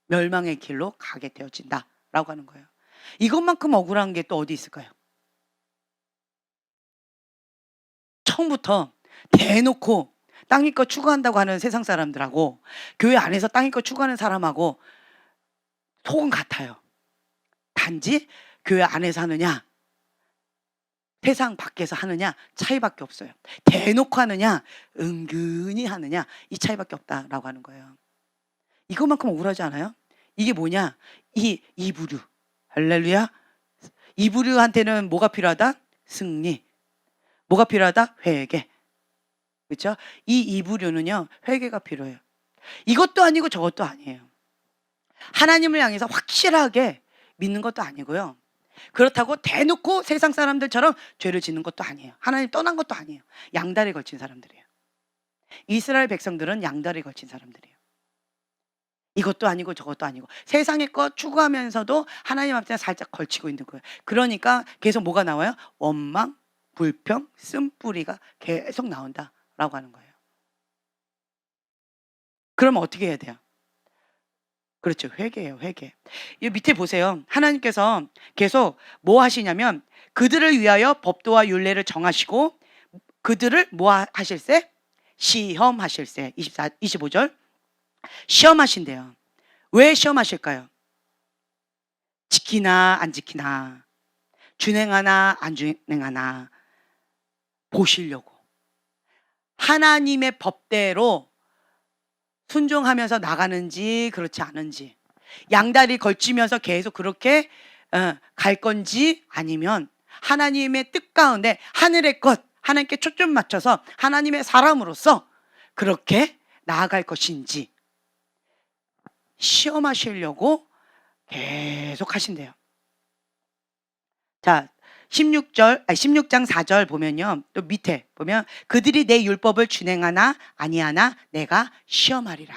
멸망의 길로 가게 되어진다라고 하는 거예요. 이것만큼 억울한 게 또 어디 있을까요? 처음부터 대놓고 땅의 것 추구한다고 하는 세상 사람들하고, 교회 안에서 땅의 것 추구하는 사람하고 속은 같아요. 단지 교회 안에서 하느냐, 세상 밖에서 하느냐 차이밖에 없어요. 대놓고 하느냐, 은근히 하느냐, 이 차이밖에 없다라고 하는 거예요. 이것만큼 억울하지 않아요? 이게 뭐냐? 이 이브류, 할렐루야. 이브류한테는 뭐가 필요하다? 승리. 뭐가 필요하다? 회개. 그렇죠? 이 이브류는요, 회개가 필요해요. 이것도 아니고 저것도 아니에요. 하나님을 향해서 확실하게 믿는 것도 아니고요, 그렇다고 대놓고 세상 사람들처럼 죄를 짓는 것도 아니에요. 하나님 떠난 것도 아니에요. 양다리 걸친 사람들이에요. 이스라엘 백성들은 양다리 걸친 사람들이에요. 이것도 아니고 저것도 아니고 세상의 것 추구하면서도 하나님 앞에 살짝 걸치고 있는 거예요. 그러니까 계속 뭐가 나와요? 원망, 불평, 쓴뿌리가 계속 나온다라고 하는 거예요. 그러면 어떻게 해야 돼요? 그렇죠. 회개예요, 회개. 이 밑에 보세요. 하나님께서 계속 뭐 하시냐면, 그들을 위하여 법도와 율례를 정하시고 그들을 뭐 하실세? 시험하실세. 25절. 시험하신대요. 왜 시험하실까요? 지키나 안 지키나, 준행하나 안 준행하나 보시려고. 하나님의 법대로 순종하면서 나가는지 그렇지 않은지, 양다리 걸치면서 계속 그렇게 갈 건지, 아니면 하나님의 뜻 가운데 하늘의 것, 하나님께 초점 맞춰서 하나님의 사람으로서 그렇게 나아갈 것인지 시험하시려고 계속 하신대요. 자, 16장 4절 보면요. 또 밑에 보면 그들이 내 율법을 준행하나 아니하나 내가 시험하리라.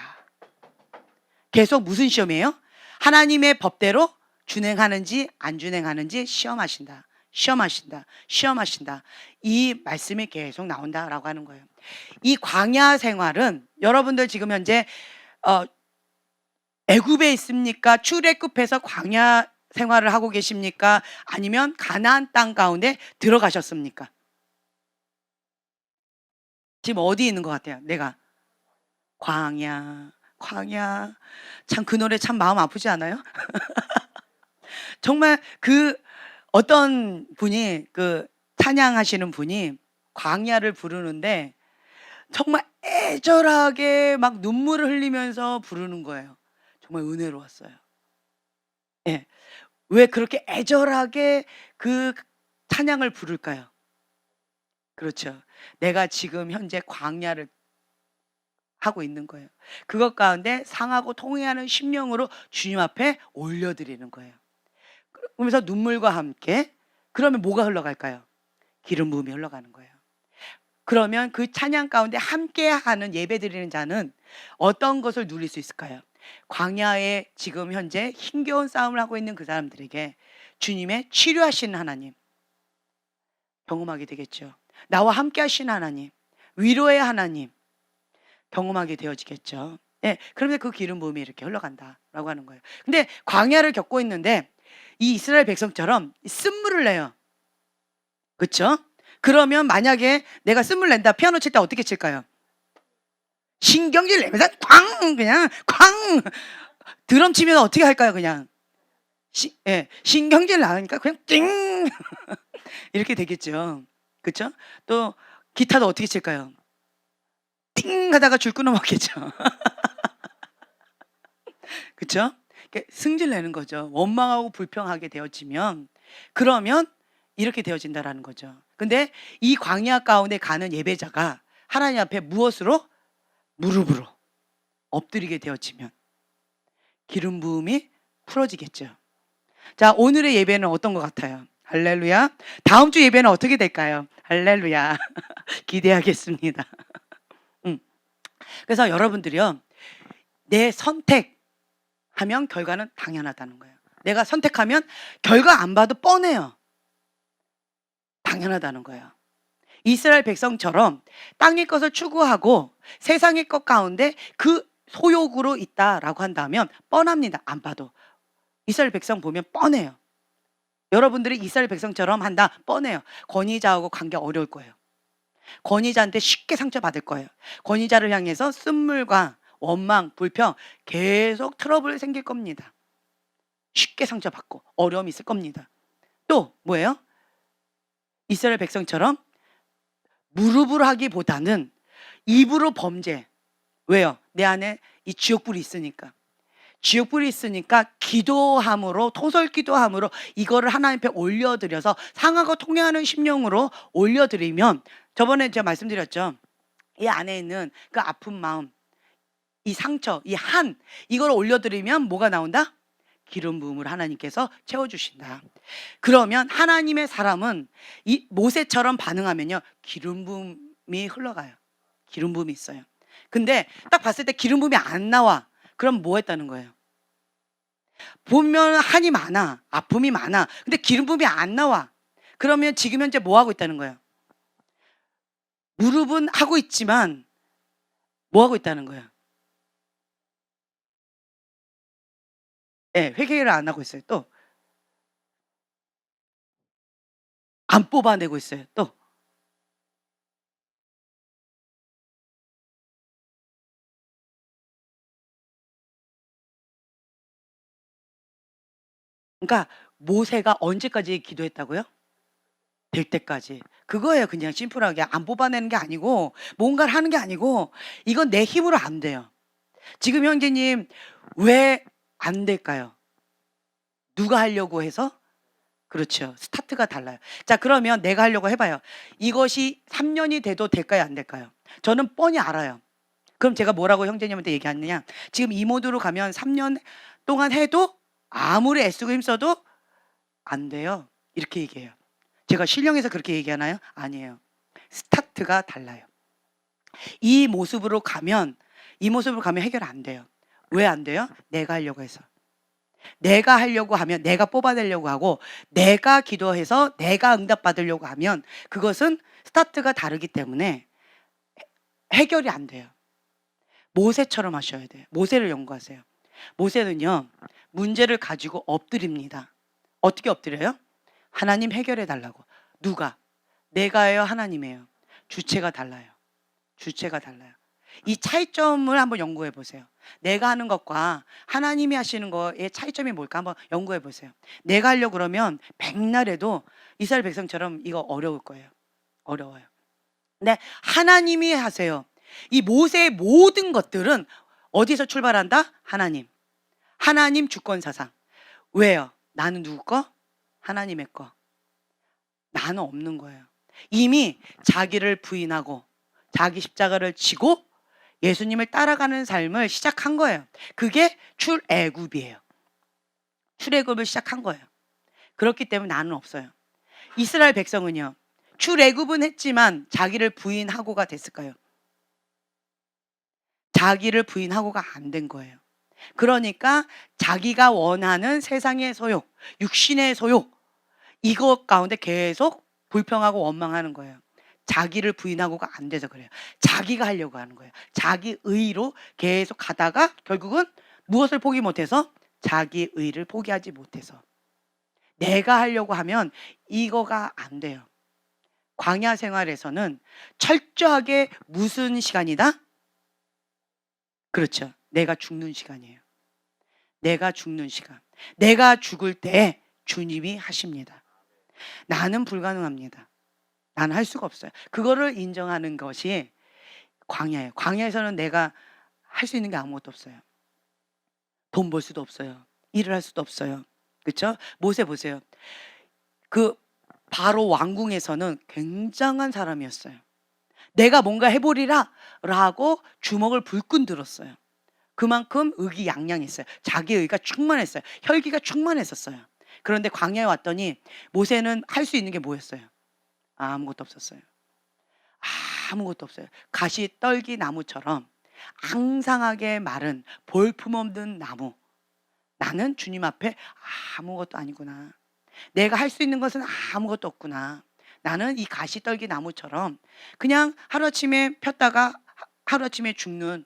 계속 무슨 시험이에요? 하나님의 법대로 준행하는지 안 준행하는지 시험하신다. 시험하신다. 시험하신다. 이 말씀이 계속 나온다라고 하는 거예요. 이 광야 생활은 여러분들 지금 현재 애굽에 있습니까? 출애굽해서 광야 생활을 하고 계십니까? 아니면 가나안 땅 가운데 들어가셨습니까? 지금 어디 있는 것 같아요? 내가 광야 참 그 노래 참 마음 아프지 않아요? 정말 그 어떤 분이 그 찬양하시는 분이 광야를 부르는데 정말 애절하게 막 눈물을 흘리면서 부르는 거예요. 정말 은혜로웠어요. 예. 왜 그렇게 애절하게 그 찬양을 부를까요? 그렇죠. 내가 지금 현재 광야를 하고 있는 거예요. 그것 가운데 상하고 통회하는 심령으로 주님 앞에 올려드리는 거예요. 그러면서 눈물과 함께 그러면 뭐가 흘러갈까요? 기름 부음이 흘러가는 거예요. 그러면 그 찬양 가운데 함께하는 예배드리는 자는 어떤 것을 누릴 수 있을까요? 광야에 지금 현재 힘겨운 싸움을 하고 있는 그 사람들에게 주님의 치료하시는 하나님 경험하게 되겠죠. 나와 함께 하시는 하나님, 위로의 하나님 경험하게 되어지겠죠. 예, 그러면 그 기름 부음이 이렇게 흘러간다라고 하는 거예요. 근데 광야를 겪고 있는데 이 이스라엘 백성처럼 쓴물을 내요. 그렇죠? 그러면 만약에 내가 쓴물 낸다 피아노 칠 때 어떻게 칠까요? 신경질 내면서 쾅 그냥 쾅 드럼 치면 어떻게 할까요? 그냥 예, 신경질 나니까 그냥 띵 이렇게 되겠죠. 그렇죠? 또 기타도 어떻게 칠까요? 띵 하다가 줄 끊어먹겠죠. 그렇죠? 승질 내는 거죠. 원망하고 불평하게 되어지면 그러면 이렇게 되어진다라는 거죠. 근데 이 광야 가운데 가는 예배자가 하나님 앞에 무엇으로? 무릎으로 엎드리게 되어지면 기름 부음이 풀어지겠죠. 자, 오늘의 예배는 어떤 것 같아요? 할렐루야. 다음 주 예배는 어떻게 될까요? 할렐루야. 기대하겠습니다. 그래서 여러분들이요, 내 선택하면 결과는 당연하다는 거예요. 내가 선택하면 결과 안 봐도 뻔해요. 당연하다는 거예요. 이스라엘 백성처럼 땅의 것을 추구하고 세상의 것 가운데 그 소욕으로 있다라고 한다면 뻔합니다. 안 봐도. 이스라엘 백성 보면 뻔해요. 여러분들이 이스라엘 백성처럼 한다 뻔해요. 권위자하고 관계 어려울 거예요. 권위자한테 쉽게 상처받을 거예요. 권위자를 향해서 쓴물과 원망, 불평 계속 트러블 생길 겁니다. 쉽게 상처받고 어려움이 있을 겁니다. 또 뭐예요? 이스라엘 백성처럼 무릎으로 하기보다는 입으로 범죄. 왜요? 내 안에 이 지옥불이 있으니까. 지옥불이 있으니까 기도함으로 토설 기도함으로 이거를 하나님 앞에 올려드려서 상하고 통회하는 심령으로 올려드리면 저번에 제가 말씀드렸죠. 이 안에 있는 그 아픈 마음, 이 상처, 이 한 이걸 올려드리면 뭐가 나온다? 기름 부음을 하나님께서 채워주신다. 그러면 하나님의 사람은 이 모세처럼 반응하면요 기름 부음이 흘러가요. 기름 부음이 있어요. 근데 딱 봤을 때 기름 부음이 안 나와. 그럼 뭐 했다는 거예요? 보면 한이 많아, 아픔이 많아. 근데 기름 부음이 안 나와. 그러면 지금 현재 뭐 하고 있다는 거예요? 무릎은 하고 있지만 뭐 하고 있다는 거예요? 예, 회개를 안 하고 있어요. 또 안 뽑아내고 있어요. 또 그러니까 모세가 언제까지 기도했다고요? 될 때까지. 그거예요. 그냥 심플하게 안 뽑아내는 게 아니고 뭔가를 하는 게 아니고 이건 내 힘으로 안 돼요. 지금 형제님 왜 안 될까요? 누가 하려고 해서? 그렇죠. 스타트가 달라요. 자, 그러면 내가 하려고 해봐요. 이것이 3년이 돼도 될까요? 안 될까요? 저는 뻔히 알아요. 그럼 제가 뭐라고 형제님한테 얘기하느냐? 지금 이 모드로 가면 3년 동안 해도 아무리 애쓰고 힘써도 안 돼요. 이렇게 얘기해요. 제가 신령해서 그렇게 얘기하나요? 아니에요. 스타트가 달라요. 이 모습으로 가면 해결 안 돼요. 왜 안 돼요? 내가 하려고 해서. 내가 하려고 하면, 내가 뽑아내려고 하고, 내가 기도해서 내가 응답받으려고 하면 그것은 스타트가 다르기 때문에 해결이 안 돼요. 모세처럼 하셔야 돼요. 모세를 연구하세요. 모세는요, 문제를 가지고 엎드립니다. 어떻게 엎드려요? 하나님 해결해 달라고. 누가? 내가예요, 하나님이에요. 주체가 달라요. 주체가 달라요. 이 차이점을 한번 연구해 보세요. 내가 하는 것과 하나님이 하시는 거의 차이점이 뭘까 한번 연구해 보세요. 내가 하려고 그러면 백날 해도 이스라엘 백성처럼 이거 어려울 거예요. 어려워요. 근데 하나님이 하세요. 이 모세의 모든 것들은 어디서 출발한다? 하나님. 하나님 주권 사상. 왜요? 나는 누구 거? 하나님의 거. 나는 없는 거예요. 이미 자기를 부인하고 자기 십자가를 지고 예수님을 따라가는 삶을 시작한 거예요. 그게 출애굽이에요. 출애굽을 시작한 거예요. 그렇기 때문에 나는 없어요. 이스라엘 백성은요, 출애굽은 했지만 자기를 부인하고가 됐을까요? 자기를 부인하고가 안 된 거예요. 그러니까 자기가 원하는 세상의 소욕, 육신의 소욕, 이것 가운데 계속 불평하고 원망하는 거예요. 자기를 부인하고가 안 돼서 그래요. 자기가 하려고 하는 거예요. 자기 의로 계속 가다가 결국은 무엇을 포기 못해서? 자기 의를 포기하지 못해서. 내가 하려고 하면 이거가 안 돼요. 광야 생활에서는 철저하게 무슨 시간이다? 그렇죠. 내가 죽는 시간이에요. 내가 죽는 시간. 내가 죽을 때 주님이 하십니다. 나는 불가능합니다. 나는 할 수가 없어요. 그거를 인정하는 것이 광야예요. 광야에서는 내가 할 수 있는 게 아무것도 없어요. 돈 벌 수도 없어요. 일을 할 수도 없어요. 그렇죠? 모세 보세요. 그 바로 왕궁에서는 굉장한 사람이었어요. 내가 뭔가 해보리라 라고 주먹을 불끈 들었어요. 그만큼 의기양양했어요. 자기 의가 충만했어요. 혈기가 충만했었어요. 그런데 광야에 왔더니 모세는 할 수 있는 게 뭐였어요? 아무것도 없었어요. 아무것도 없어요. 가시 떨기 나무처럼 앙상하게 마른 볼품없는 나무. 나는 주님 앞에 아무것도 아니구나. 내가 할 수 있는 것은 아무것도 없구나. 나는 이 가시 떨기 나무처럼 그냥 하루아침에 폈다가 하루아침에 죽는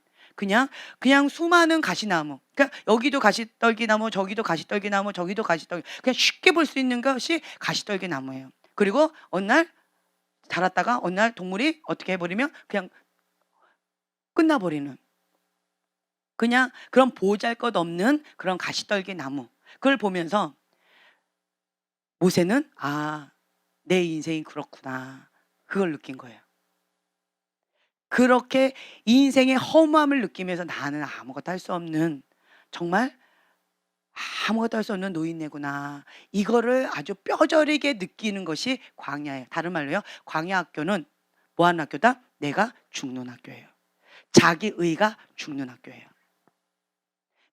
그냥 수많은 가시나무. 그러니까 여기도 가시떨기 나무, 저기도 가시떨기 나무, 저기도 가시떨기. 그냥 쉽게 볼 수 있는 것이 가시떨기 나무예요. 그리고 어느 날 자랐다가 어느 날 동물이 어떻게 해버리면 그냥 끝나버리는 그냥 그런 보잘것없는 그런 가시떨기 나무. 그걸 보면서 모세는 내 인생이 그렇구나. 그걸 느낀 거예요. 그렇게 인생의 허무함을 느끼면서 나는 아무것도 할 수 없는 정말 아무것도 할 수 없는 노인네구나. 이거를 아주 뼈저리게 느끼는 것이 광야예요. 다른 말로요. 광야 학교는 뭐 하는 학교다? 내가 죽는 학교예요. 자기 의가 죽는 학교예요.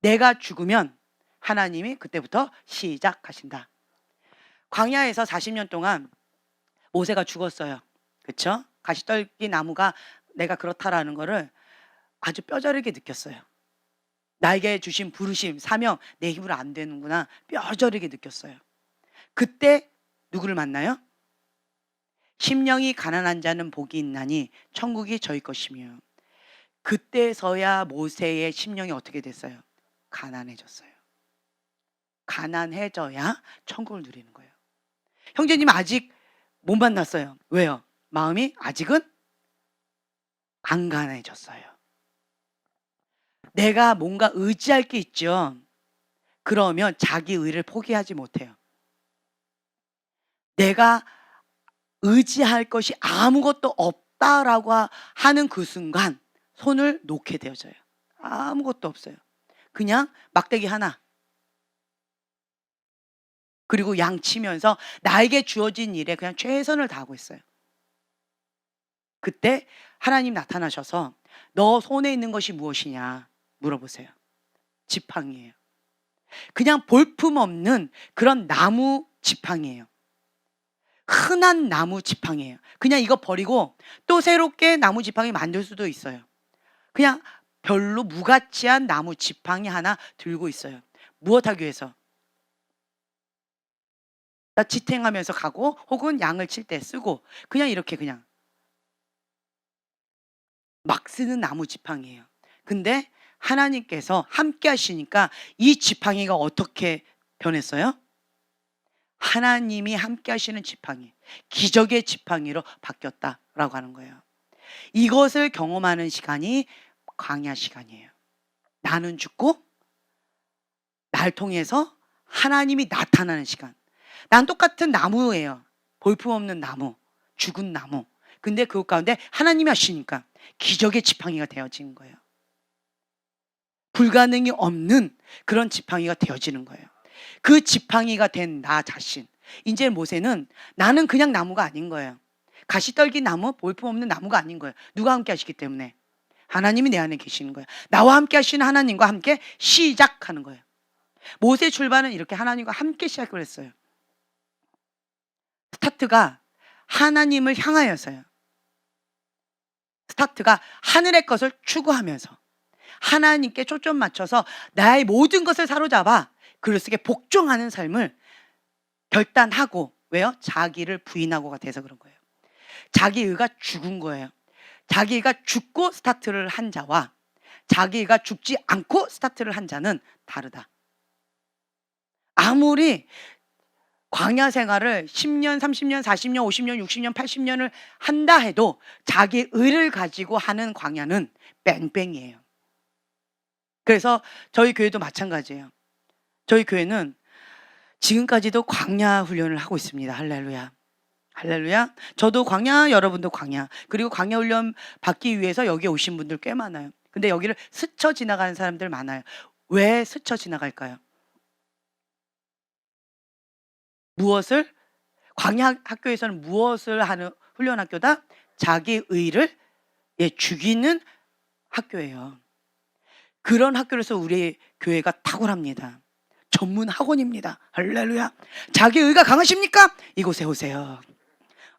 내가 죽으면 하나님이 그때부터 시작하신다. 광야에서 40년 동안 모세가 죽었어요. 그렇죠? 가시떨기 나무가 내가 그렇다라는 거를 아주 뼈저리게 느꼈어요. 나에게 주신 부르심, 사명, 내 힘으로 안 되는구나. 뼈저리게 느꼈어요. 그때 누구를 만나요? 심령이 가난한 자는 복이 있나니 천국이 저희 것이며. 그때서야 모세의 심령이 어떻게 됐어요? 가난해졌어요. 가난해져야 천국을 누리는 거예요. 형제님 아직 못 만났어요. 왜요? 마음이 아직은 안 가난해졌어요. 내가 뭔가 의지할 게 있죠. 그러면 자기 의를 포기하지 못해요. 내가 의지할 것이 아무것도 없다라고 하는 그 순간 손을 놓게 되어져요. 아무것도 없어요. 그냥 막대기 하나. 그리고 양치면서 나에게 주어진 일에 그냥 최선을 다하고 있어요. 그때 하나님 나타나셔서 너 손에 있는 것이 무엇이냐 물어보세요. 지팡이에요. 그냥 볼품없는 그런 나무 지팡이에요. 흔한 나무 지팡이에요. 그냥 이거 버리고 또 새롭게 나무 지팡이 만들 수도 있어요. 그냥 별로 무가치한 나무 지팡이 하나 들고 있어요. 무엇하기 위해서? 나 지탱하면서 가고 혹은 양을 칠 때 쓰고 그냥 이렇게 그냥 막 쓰는 나무 지팡이에요. 근데 하나님께서 함께 하시니까 이 지팡이가 어떻게 변했어요? 하나님이 함께 하시는 지팡이, 기적의 지팡이로 바뀌었다라고 하는 거예요. 이것을 경험하는 시간이 광야 시간이에요. 나는 죽고 날 통해서 하나님이 나타나는 시간. 난 똑같은 나무예요. 볼품없는 나무, 죽은 나무. 근데 그 가운데 하나님이 하시니까 기적의 지팡이가 되어지는 거예요. 불가능이 없는 그런 지팡이가 되어지는 거예요. 그 지팡이가 된 나 자신. 이제 모세는 나는 그냥 나무가 아닌 거예요. 가시떨기 나무, 볼품없는 나무가 아닌 거예요. 누가 함께 하시기 때문에. 하나님이 내 안에 계시는 거예요. 나와 함께 하시는 하나님과 함께 시작하는 거예요. 모세 출발은 이렇게 하나님과 함께 시작을 했어요. 스타트가 하나님을 향하여서요. 스타트가 하늘의 것을 추구하면서 하나님께 초점 맞춰서 나의 모든 것을 사로잡아 그리스도께 복종하는 삶을 결단하고, 왜요? 자기를 부인하고가 돼서 그런 거예요. 자기의가 죽은 거예요. 자기가 죽고 스타트를 한 자와 자기가 죽지 않고 스타트를 한 자는 다르다. 아무리 광야 생활을 10년, 30년, 40년, 50년, 60년, 80년을 한다 해도 자기 의를 가지고 하는 광야는 뺑뺑이에요. 그래서 저희 교회도 마찬가지예요. 저희 교회는 지금까지도 광야 훈련을 하고 있습니다. 할렐루야. 할렐루야. 저도 광야, 여러분도 광야. 그리고 광야 훈련 받기 위해서 여기 오신 분들 꽤 많아요. 근데 여기를 스쳐 지나가는 사람들 많아요. 왜 스쳐 지나갈까요? 무엇을? 광야 학교에서는 무엇을 하는 훈련 학교다? 자기 의를 죽이는 학교예요. 그런 학교로서 우리 교회가 탁월합니다. 전문 학원입니다. 할렐루야. 자기 의가 강하십니까? 이곳에 오세요.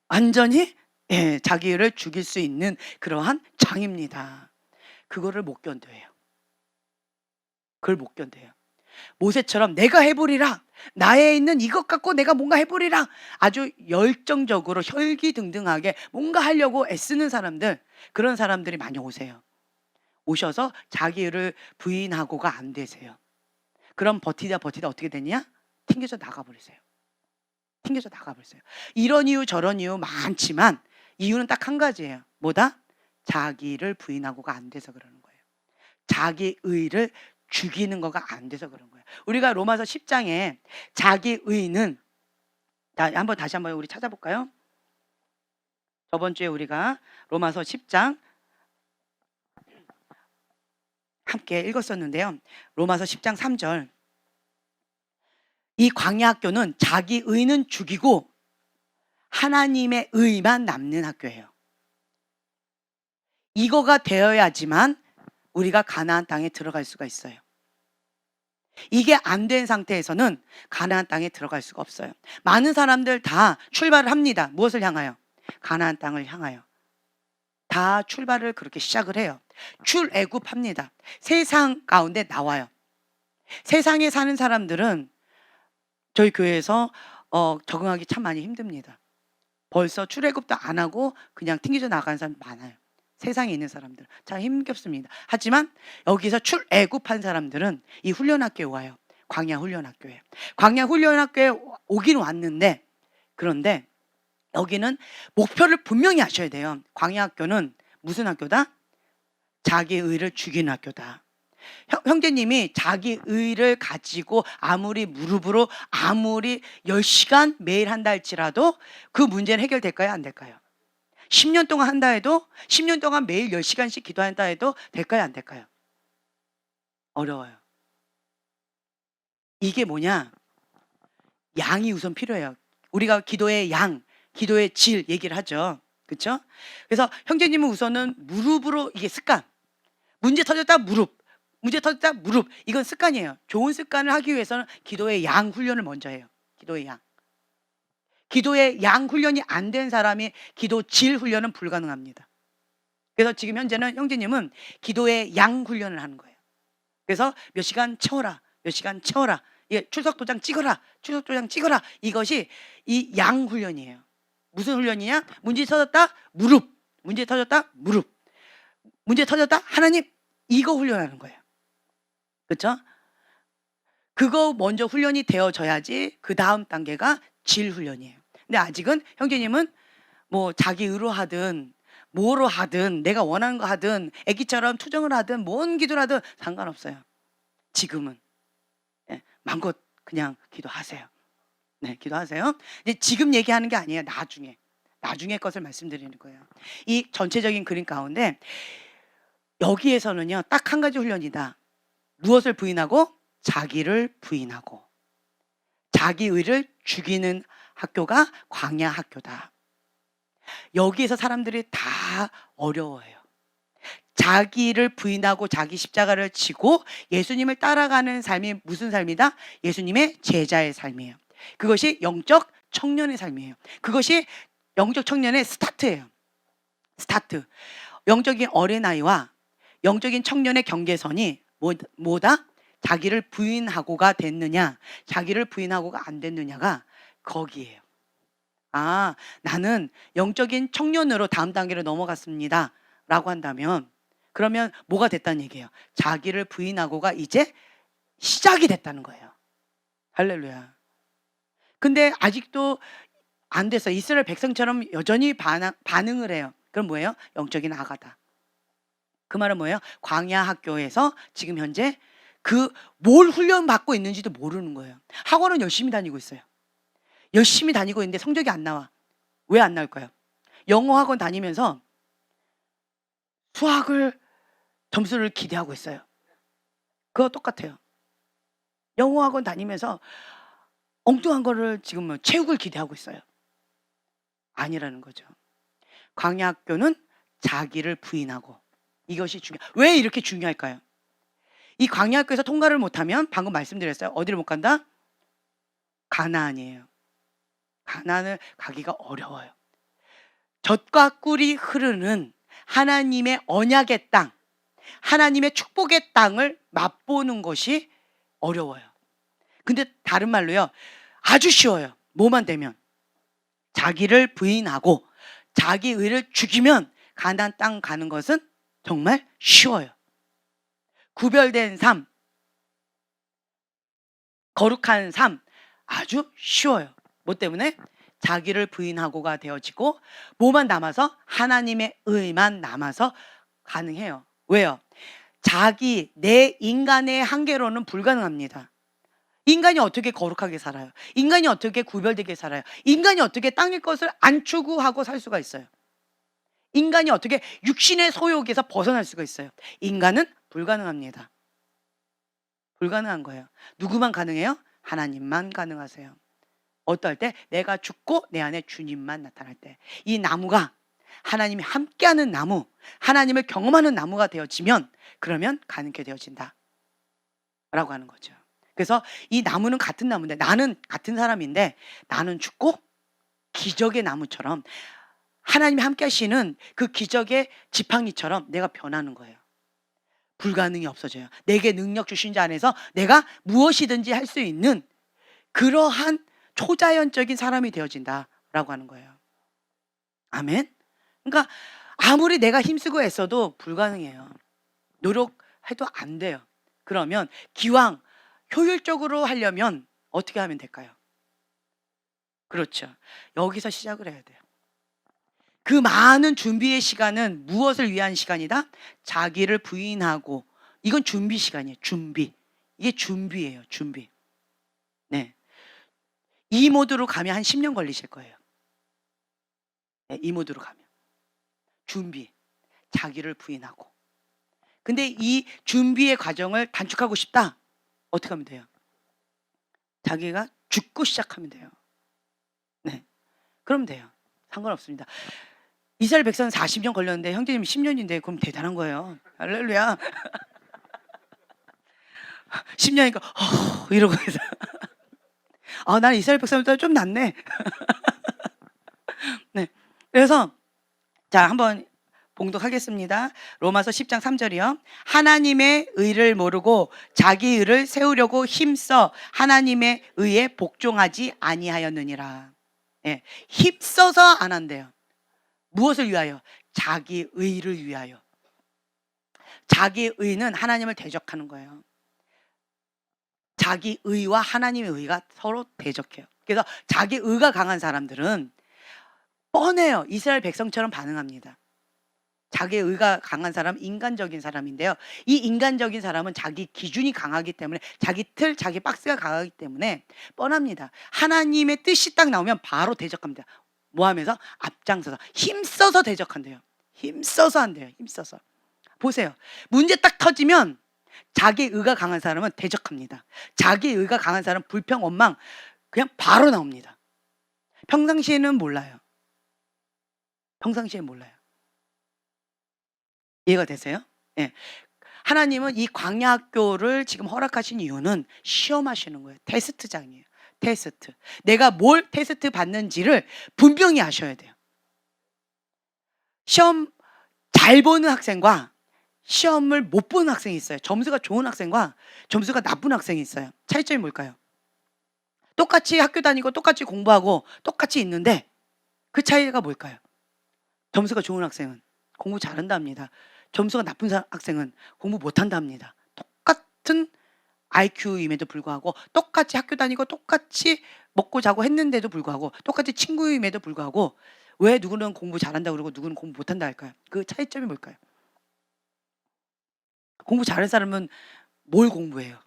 완전히 자기 의를 죽일 수 있는 그러한 장입니다. 그거를 못 견뎌요. 그걸 못 견뎌요. 모세처럼 내가 해보리라, 나에 있는 이것 갖고 내가 뭔가 해보리라, 아주 열정적으로 혈기등등하게 뭔가 하려고 애쓰는 사람들, 그런 사람들이 많이 오세요. 오셔서 자기를 부인하고가 안 되세요. 그럼 버티다 어떻게 되냐? 튕겨져 나가버리세요. 튕겨져 나가버리세요. 이런 이유 저런 이유 많지만 이유는 딱 한 가지예요. 뭐다? 자기를 부인하고가 안 돼서 그러는 거예요. 자기 의를 죽이는 거가 안 돼서 그런 거예요. 우리가 로마서 10장에 자기 의는, 다시 한번 우리 찾아볼까요? 저번 주에 우리가 로마서 10장 함께 읽었었는데요. 로마서 10장 3절. 이 광야 학교는 자기 의는 죽이고 하나님의 의만 남는 학교예요. 이거가 되어야지만 우리가 가나안 땅에 들어갈 수가 있어요. 이게 안 된 상태에서는 가나안 땅에 들어갈 수가 없어요. 많은 사람들 다 출발을 합니다. 무엇을 향하여? 가나안 땅을 향하여. 다 출발을 그렇게 시작을 해요. 출애굽합니다. 세상 가운데 나와요. 세상에 사는 사람들은 저희 교회에서 적응하기 참 많이 힘듭니다. 벌써 출애굽도 안 하고 그냥 튕겨져 나가는 사람 많아요. 세상에 있는 사람들 참 힘겹습니다. 하지만 여기서 출애굽한 사람들은 이 훈련학교에 와요. 광야 훈련학교에. 광야 훈련학교에 오긴 왔는데, 그런데 여기는 목표를 분명히 하셔야 돼요. 광야 학교는 무슨 학교다? 자기 의를 죽이는 학교다. 형제님이 자기 의를 가지고 아무리 무릎으로 아무리 10시간 매일 한다 할지라도 그 문제는 해결될까요? 안 될까요? 10년 동안 한다 해도, 10년 동안 매일 10시간씩 기도한다 해도 될까요? 안 될까요? 어려워요. 이게 뭐냐? 양이 우선 필요해요. 우리가 기도의 양, 기도의 질 얘기를 하죠. 그렇죠? 그래서 형제님은 우선은 무릎으로, 이게 습관. 문제 터졌다 무릎, 문제 터졌다 무릎. 이건 습관이에요. 좋은 습관을 하기 위해서는 기도의 양 훈련을 먼저 해요. 기도의 양. 기도의 양 훈련이 안 된 사람이 기도 질 훈련은 불가능합니다. 그래서 지금 현재는 형제님은 기도의 양 훈련을 하는 거예요. 그래서 몇 시간 채워라, 몇 시간 채워라, 예, 출석 도장 찍어라, 출석 도장 찍어라. 이것이 이 양 훈련이에요. 무슨 훈련이냐? 문제 터졌다, 무릎. 문제 터졌다, 무릎. 문제 터졌다, 하나님. 이거 훈련하는 거예요. 그렇죠? 그거 먼저 훈련이 되어져야지 그 다음 단계가 질 훈련이에요. 근데 아직은 형제님은 뭐 자기 의로 하든 뭐로 하든 내가 원하는 거 하든 애기처럼 투정을 하든 뭔 기도를 하든 상관없어요. 지금은 예, 마음껏 그냥 기도하세요. 네, 기도하세요. 이제 지금 얘기하는 게 아니에요. 나중에 것을 말씀드리는 거예요. 이 전체적인 그림 가운데 여기에서는요, 딱 한 가지 훈련이다. 무엇을 부인하고? 자기를 부인하고 자기 의를 죽이는 학교가 광야 학교다. 여기에서 사람들이 다 어려워해요. 자기를 부인하고 자기 십자가를 지고 예수님을 따라가는 삶이 무슨 삶이다? 예수님의 제자의 삶이에요. 그것이 영적 청년의 삶이에요. 그것이 영적 청년의 스타트예요. 스타트. 영적인 어린아이와 영적인 청년의 경계선이 뭐다? 자기를 부인하고가 됐느냐, 자기를 부인하고가 안 됐느냐가 거기에요. 아, 나는 영적인 청년으로 다음 단계로 넘어갔습니다 라고 한다면, 그러면 뭐가 됐다는 얘기예요? 자기를 부인하고가 이제 시작이 됐다는 거예요. 할렐루야. 근데 아직도 안 됐어요. 이스라엘 백성처럼 여전히 반응을 해요. 그럼 뭐예요? 영적인 아가다. 그 말은 뭐예요? 광야 학교에서 지금 현재 그 뭘 훈련받고 있는지도 모르는 거예요. 학원은 열심히 다니고 있어요. 열심히 다니고 있는데 성적이 안 나와. 왜 안 나올까요? 영어 학원 다니면서 수학을 점수를 기대하고 있어요. 그거 똑같아요. 영어 학원 다니면서 엉뚱한 거를 지금 뭐 체육을 기대하고 있어요. 아니라는 거죠. 광야 학교는 자기를 부인하고, 이것이 왜 이렇게 중요할까요? 이 광야 학교에서 통과를 못하면 방금 말씀드렸어요. 어디를 못 간다? 가나안이에요. 가나안을 가기가 어려워요. 젖과 꿀이 흐르는 하나님의 언약의 땅, 하나님의 축복의 땅을 맛보는 것이 어려워요. 근데 다른 말로요, 아주 쉬워요. 뭐만 되면 자기를 부인하고 자기 의를 죽이면 가나안 땅 가는 것은 정말 쉬워요. 구별된 삶, 거룩한 삶, 아주 쉬워요. 뭐 때문에? 자기를 부인하고가 되어지고 뭐만 남아서? 하나님의 의만 남아서 가능해요. 왜요? 내 인간의 한계로는 불가능합니다. 인간이 어떻게 거룩하게 살아요? 인간이 어떻게 구별되게 살아요? 인간이 어떻게 땅의 것을 안 추구하고 살 수가 있어요? 인간이 어떻게 육신의 소욕에서 벗어날 수가 있어요? 인간은 불가능합니다. 불가능한 거예요. 누구만 가능해요? 하나님만 가능하세요. 어떨 때? 내가 죽고 내 안에 주님만 나타날 때. 이 나무가 하나님이 함께하는 나무, 하나님을 경험하는 나무가 되어지면 그러면 가능케 되어진다 라고 하는 거죠. 그래서 이 나무는 같은 나무인데, 나는 같은 사람인데 나는 죽고 기적의 나무처럼 하나님이 함께 하시는 그 기적의 지팡이처럼 내가 변하는 거예요. 불가능이 없어져요. 내게 능력 주신 자 안에서 내가 무엇이든지 할 수 있는 그러한 초자연적인 사람이 되어진다라고 하는 거예요. 아멘. 그러니까 아무리 내가 힘쓰고 애써도 불가능해요. 노력해도 안 돼요. 그러면 기왕 효율적으로 하려면 어떻게 하면 될까요? 그렇죠. 여기서 시작을 해야 돼요. 그 많은 준비의 시간은 무엇을 위한 시간이다? 자기를 부인하고, 이건 준비 시간이에요. 준비. 이게 준비예요. 준비. 네. 이 모드로 가면 한 10년 걸리실 거예요. 네, 이 모드로 가면. 준비. 자기를 부인하고. 근데 이 준비의 과정을 단축하고 싶다? 어떻게 하면 돼요? 자기가 죽고 시작하면 돼요. 네. 그럼 돼요. 상관없습니다. 이스라엘 백성은 40년 걸렸는데 형제님 10년인데 그럼 대단한 거예요. 할렐루야. 10년이니까 이러고 해서 난 이스라엘 백성보다 좀 낫네. 그래서 자, 한번 봉독하겠습니다. 로마서 10장 3절이요. 하나님의 의를 모르고 자기 의를 세우려고 힘써 하나님의 의에 복종하지 아니하였느니라. 예, 힘써서 안 한대요. 무엇을 위하여? 자기 의를 위하여. 자기 의는 하나님을 대적하는 거예요. 자기 의와 하나님의 의가 서로 대적해요. 그래서 자기 의가 강한 사람들은 뻔해요. 이스라엘 백성처럼 반응합니다. 자기 의가 강한 사람은 인간적인 사람인데요. 이 인간적인 사람은 자기 기준이 강하기 때문에, 자기 틀, 자기 박스가 강하기 때문에 뻔합니다. 하나님의 뜻이 딱 나오면 바로 대적합니다. 뭐 하면서? 앞장서서 힘써서 대적한대요. 힘써서 한대요. 힘써서. 보세요. 문제 딱 터지면 자기 의가 강한 사람은 대적합니다. 자기 의가 강한 사람은 불평, 원망 그냥 바로 나옵니다. 평상시에는 몰라요. 평상시에 몰라요. 이해가 되세요? 예. 하나님은 이 광야 학교를 지금 허락하신 이유는 시험하시는 거예요. 테스트장이에요. 테스트. 내가 뭘 테스트 받는지를 분명히 아셔야 돼요. 시험 잘 보는 학생과 시험을 못 보는 학생이 있어요. 점수가 좋은 학생과 점수가 나쁜 학생이 있어요. 차이점이 뭘까요? 똑같이 학교 다니고 똑같이 공부하고 똑같이 있는데 그 차이가 뭘까요? 점수가 좋은 학생은 공부 잘한다 합니다. 점수가 나쁜 학생은 공부 못한다 합니다. 똑같은 IQ임에도 불구하고, 똑같이 학교 다니고 똑같이 먹고 자고 했는데도 불구하고, 똑같이 친구임에도 불구하고 왜 누구는 공부 잘한다 그러고 누구는 공부 못한다 할까요? 그 차이점이 뭘까요? 공부 잘하는 사람은 뭘 공부해요?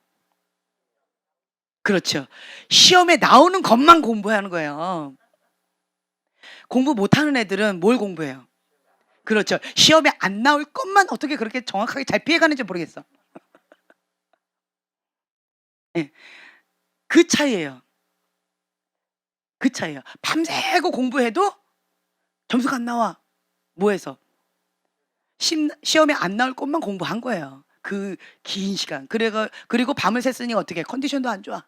그렇죠. 시험에 나오는 것만 공부하는 거예요. 공부 못하는 애들은 뭘 공부해요? 그렇죠. 시험에 안 나올 것만 어떻게 그렇게 정확하게 잘 피해가는지 모르겠어. 네. 그 차이예요. 그 차이예요. 밤새고 공부해도 점수가 안 나와. 뭐해서? 시험에 안 나올 것만 공부한 거예요. 그 긴 시간. 그리고 밤을 샜으니 어떻게? 컨디션도 안 좋아.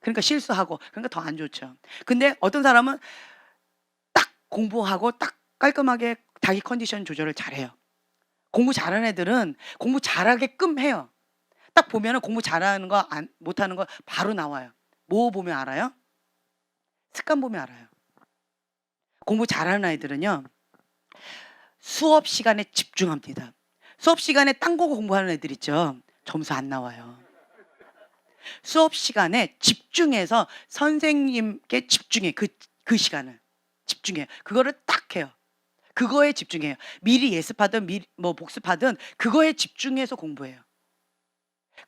그러니까 실수하고, 그러니까 더 안 좋죠. 근데 어떤 사람은 딱 공부하고 딱 깔끔하게 자기 컨디션 조절을 잘해요. 공부 잘하는 애들은 공부 잘하게끔 해요. 딱 보면은 공부 잘하는 거 못하는 거 바로 나와요. 뭐 보면 알아요? 습관 보면 알아요. 공부 잘하는 아이들은요, 수업 시간에 집중합니다. 수업 시간에 딴 거 공부하는 애들 있죠. 점수 안 나와요. 수업 시간에 집중해서 선생님께 집중해. 그 시간을 집중해요. 그거를 딱 해요. 그거에 집중해요. 미리 예습하든 뭐 복습하든 그거에 집중해서 공부해요.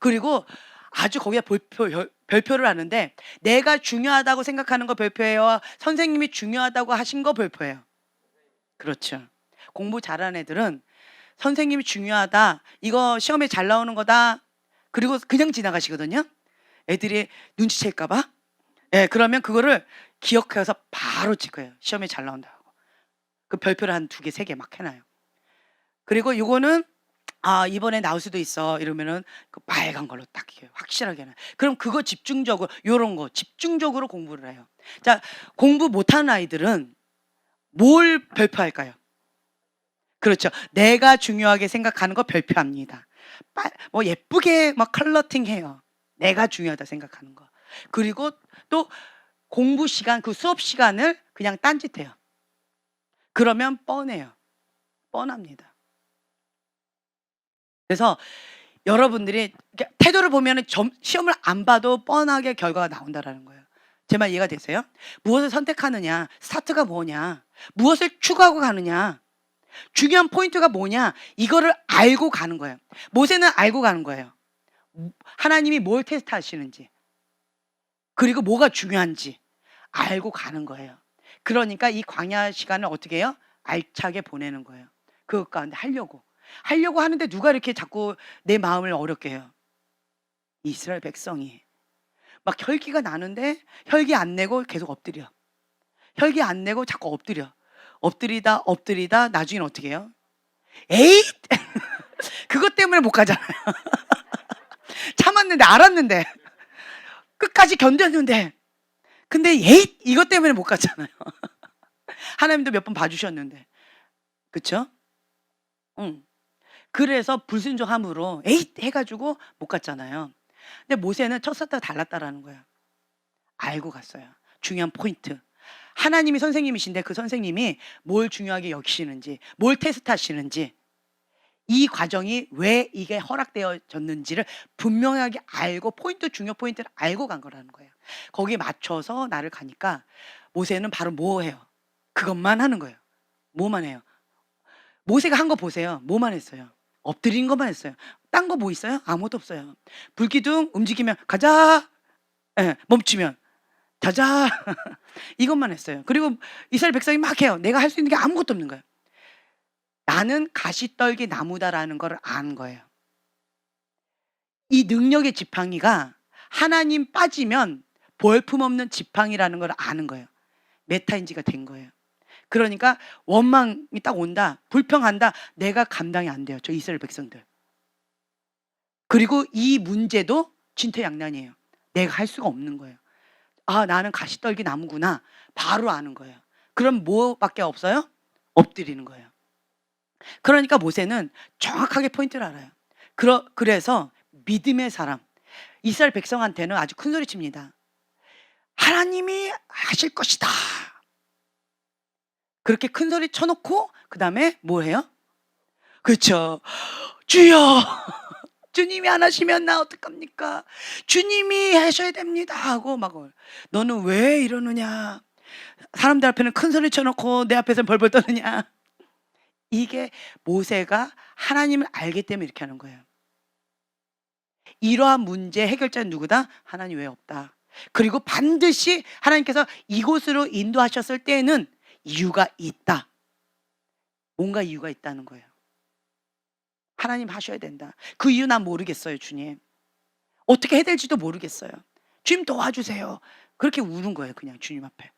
그리고 아주 거기에 별표를 하는데, 내가 중요하다고 생각하는 거 별표예요? 선생님이 중요하다고 하신 거 별표예요? 그렇죠. 공부 잘하는 애들은 선생님이 중요하다, 이거 시험에 잘 나오는 거다, 그리고 그냥 지나가시거든요. 애들이 눈치챌까 봐. 예, 그러면 그거를 기억해서 바로 찍어요. 시험에 잘 나온다고. 그 별표를 한 2개, 3개 막 해놔요. 그리고 이거는 이번에 나올 수도 있어 이러면은 그 빨간 걸로 딱 확실하게 해놔요. 그럼 그거 집중적으로, 요런 거 집중적으로 공부를 해요. 자, 공부 못하는 아이들은 뭘 별표할까요? 그렇죠. 내가 중요하게 생각하는 거 별표합니다. 뭐 예쁘게 막 컬러팅 해요. 내가 중요하다 생각하는 거. 그리고 또 공부 시간, 그 수업 시간을 그냥 딴짓해요. 그러면 뻔해요. 뻔합니다. 그래서 여러분들이 태도를 보면 시험을 안 봐도 뻔하게 결과가 나온다라는 거예요. 제 말 이해가 되세요? 무엇을 선택하느냐, 스타트가 뭐냐, 무엇을 추구하고 가느냐, 중요한 포인트가 뭐냐, 이거를 알고 가는 거예요. 모세는 알고 가는 거예요. 하나님이 뭘 테스트 하시는지, 그리고 뭐가 중요한지 알고 가는 거예요. 그러니까 이 광야 시간을 어떻게 해요? 알차게 보내는 거예요. 그것 가운데 하려고 하는데 누가 이렇게 자꾸 내 마음을 어렵게 해요? 이스라엘 백성이. 막 혈기가 나는데 혈기 안 내고 계속 엎드려. 혈기 안 내고 자꾸 엎드리다 나중에는 어떻게 해요? 에잇! 그것 때문에 못 가잖아요. 참았는데, 알았는데, 끝까지 견뎠는데, 근데 에잇! 이것 때문에 못 가잖아요. 하나님도 몇 번 봐주셨는데. 그쵸? 응. 그래서 불순종함으로 에잇 해가지고 못 갔잖아요. 근데 모세는 첫 사태가 달랐다라는 거예요. 알고 갔어요. 중요한 포인트. 하나님이 선생님이신데 그 선생님이 뭘 중요하게 여기시는지, 뭘 테스트하시는지, 이 과정이 왜 이게 허락되어졌는지를 분명하게 알고 중요 포인트를 알고 간 거라는 거예요. 거기에 맞춰서 나를 가니까 모세는 바로 뭐 해요? 그것만 하는 거예요. 뭐만 해요? 모세가 한 거 보세요. 뭐만 했어요? 엎드린 것만 했어요. 딴 거 뭐 있어요? 아무것도 없어요. 불기둥 움직이면 가자. 예, 멈추면 가자. 이것만 했어요. 그리고 이스라엘 백성이 막 해요. 내가 할 수 있는 게 아무것도 없는 거예요. 나는 가시떨기 나무다라는 걸 아는 거예요. 이 능력의 지팡이가 하나님 빠지면 볼품없는 지팡이라는 걸 아는 거예요. 메타인지가 된 거예요. 그러니까 원망이 딱 온다. 불평한다. 내가 감당이 안 돼요. 저 이스라엘 백성들. 그리고 이 문제도 진퇴양난이에요. 내가 할 수가 없는 거예요. 아, 나는 가시떨기 나무구나. 바로 아는 거예요. 그럼 뭐밖에 없어요? 엎드리는 거예요. 그러니까 모세는 정확하게 포인트를 알아요. 그래서 믿음의 사람, 이스라엘 백성한테는 아주 큰 소리 칩니다. 하나님이 하실 것이다. 그렇게 큰 소리 쳐놓고 그 다음에 뭐 해요? 그렇죠. 주여, 주님이 안 하시면 나 어떡합니까? 주님이 하셔야 됩니다 하고 막 너는 왜 이러느냐? 사람들 앞에는 큰 소리 쳐놓고 내 앞에서는 벌벌 떠느냐? 이게 모세가 하나님을 알기 때문에 이렇게 하는 거예요. 이러한 문제 해결자는 누구다? 하나님 외에 없다. 그리고 반드시 하나님께서 이곳으로 인도하셨을 때에는 이유가 있다. 뭔가 이유가 있다는 거예요. 하나님 하셔야 된다. 그 이유 난 모르겠어요, 주님. 어떻게 해야 될지도 모르겠어요. 주님 도와주세요. 그렇게 우는 거예요, 그냥 주님 앞에.